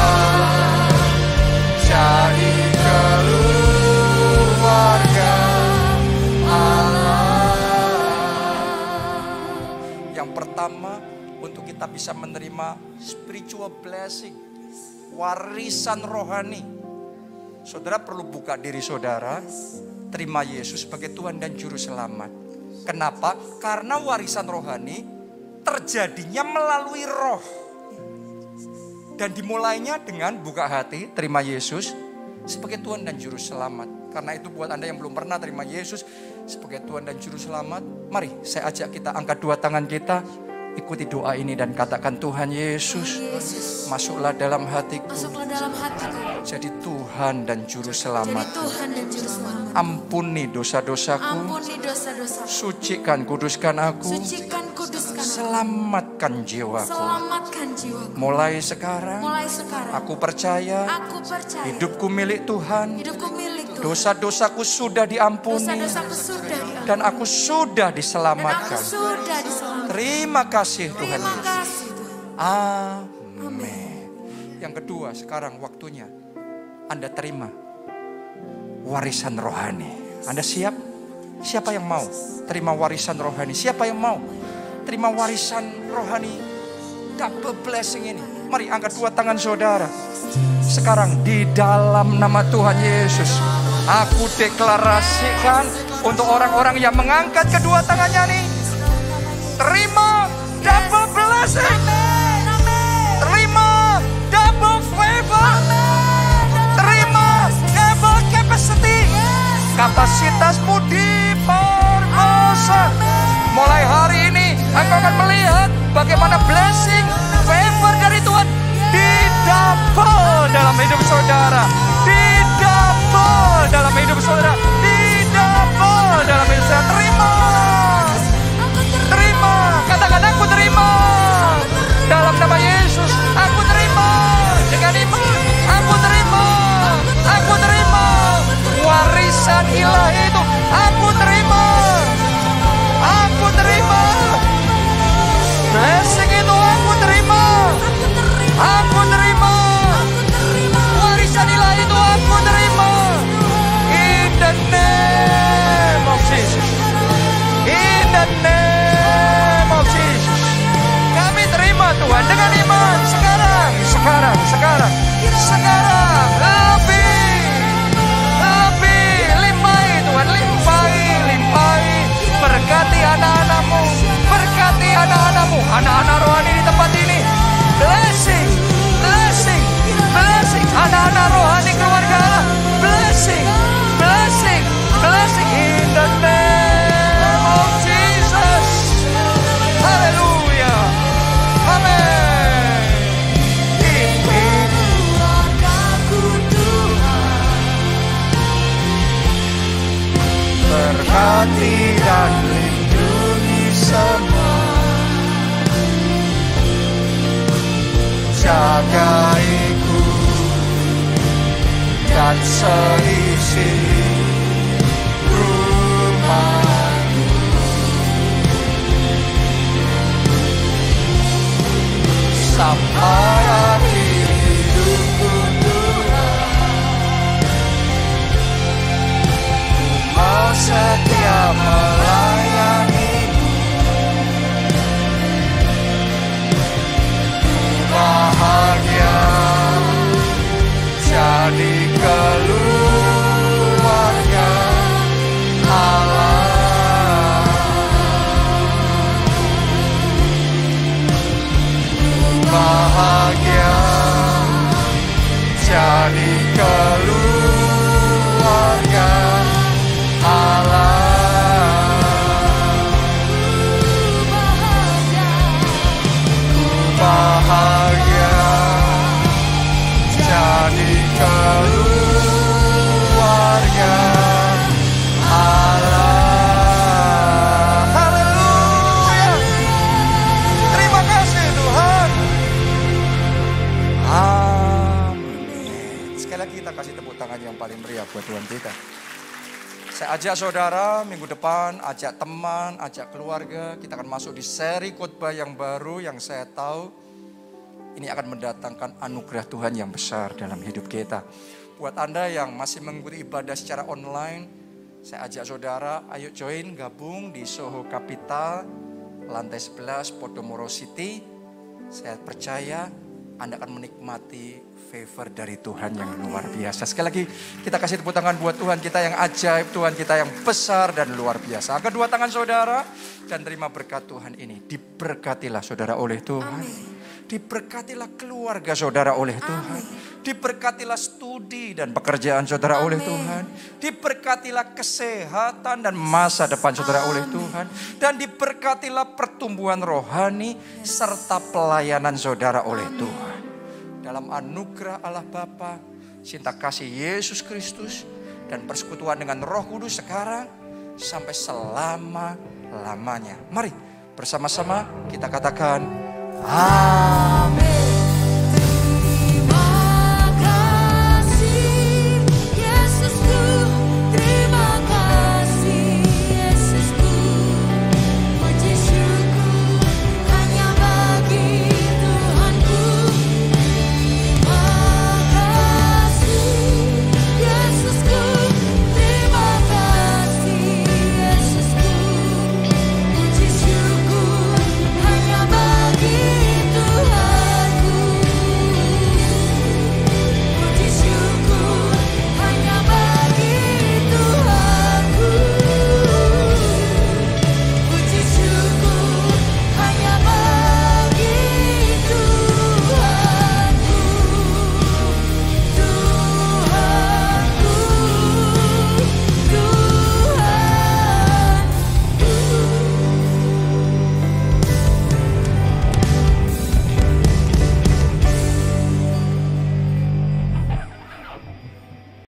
jadi keluarga pertama untuk kita bisa menerima spiritual blessing, warisan rohani. Saudara perlu buka diri saudara, terima Yesus sebagai Tuhan dan Juru Selamat. Kenapa? Karena warisan rohani terjadinya melalui roh. Dan dimulainya dengan buka hati, terima Yesus sebagai Tuhan dan Juru Selamat. Karena itu buat Anda yang belum pernah terima Yesus sebagai Tuhan dan Juru Selamat, mari saya ajak kita angkat dua tangan kita, ikuti doa ini dan katakan, Tuhan Yesus, masuklah dalam hatiku, jadi Tuhan dan Juru Selamat. Ampuni dosa-dosaku, sucikan, kuduskan aku, selamatkan jiwaku. Mulai sekarang, aku percaya hidupku milik Tuhan. Dosa-dosaku sudah diampuni. Dan aku sudah diselamatkan. Terima kasih Tuhan Yesus. Amin. Yang kedua, sekarang waktunya Anda terima warisan rohani. Anda siap? Siapa yang mau terima warisan rohani? Siapa yang mau terima warisan rohani double blessing ini? Mari angkat dua tangan saudara. Sekarang di dalam nama Tuhan Yesus, aku deklarasikan untuk orang-orang yang mengangkat kedua tangannya nih, terima double blessing, terima double favor, terima double capacity. Kapasitasmu diperkosa. Mulai hari ini engkau akan melihat bagaimana blessing, favor dari Tuhan didouble dalam hidup saudara, didouble dalam hidup saudara, didouble dalam hidup saudara. Terima, terima, katakan aku terima. Dalam nama Yesus, aku terima. Dengan iman, aku terima. Aku terima warisan ilahi itu. Aku terima. Aku terima. Blessing itu aku terima. Aku terima. Warisan ilahi itu aku terima. In the name of Jesus. In the name of Jesus. Kami terima Tuhan dengan iman. Sekarang. Lebih. Tuhan, limpahi. Berkati anak-anakmu. Berkati anak-anakmu. Anak-anak rohani di tempat ini. Blessing. Anak-anak rohani keluarga Allah. Blessing. In the name of Jesus. Haleluya. Amin. Berkati dan lindungi semua. Jagaiku dan seisi rumahku. Sampai akhir hidupku Tuhan, mau setia melayanimu. Bahagia jadi keluarga Allah. Bahagia jadi keluarga Allah. Bahagia jadi keluarga Allah. Haleluya. Terima kasih Tuhan. Amin. Sekali lagi kita kasih tepuk tangan yang paling meriah buat Tuhan kita. Saya ajak saudara minggu depan, ajak teman, ajak keluarga. Kita akan masuk di seri khotbah yang baru yang saya tahu ini akan mendatangkan anugerah Tuhan yang besar dalam hidup kita. Buat Anda yang masih mengikuti ibadah secara online, saya ajak saudara, ayo join, gabung di Soho Capital, lantai 11, Podomoro City. Saya percaya Anda akan menikmati favor dari Tuhan yang luar biasa. Sekali lagi kita kasih tepuk tangan buat Tuhan kita yang ajaib, Tuhan kita yang besar dan luar biasa. Angkat dua tangan saudara dan terima berkat Tuhan ini. Diberkatilah saudara oleh Tuhan. Amin. Diberkatilah keluarga saudara oleh Tuhan. Diberkatilah studi dan pekerjaan saudara oleh Tuhan. Diberkatilah kesehatan dan masa depan saudara oleh Tuhan. Dan diberkatilah pertumbuhan rohani serta pelayanan saudara oleh Tuhan. Dalam anugerah Allah Bapa, cinta kasih Yesus Kristus, dan persekutuan dengan Roh Kudus sekarang sampai selama-lamanya. Mari bersama-sama kita katakan amin.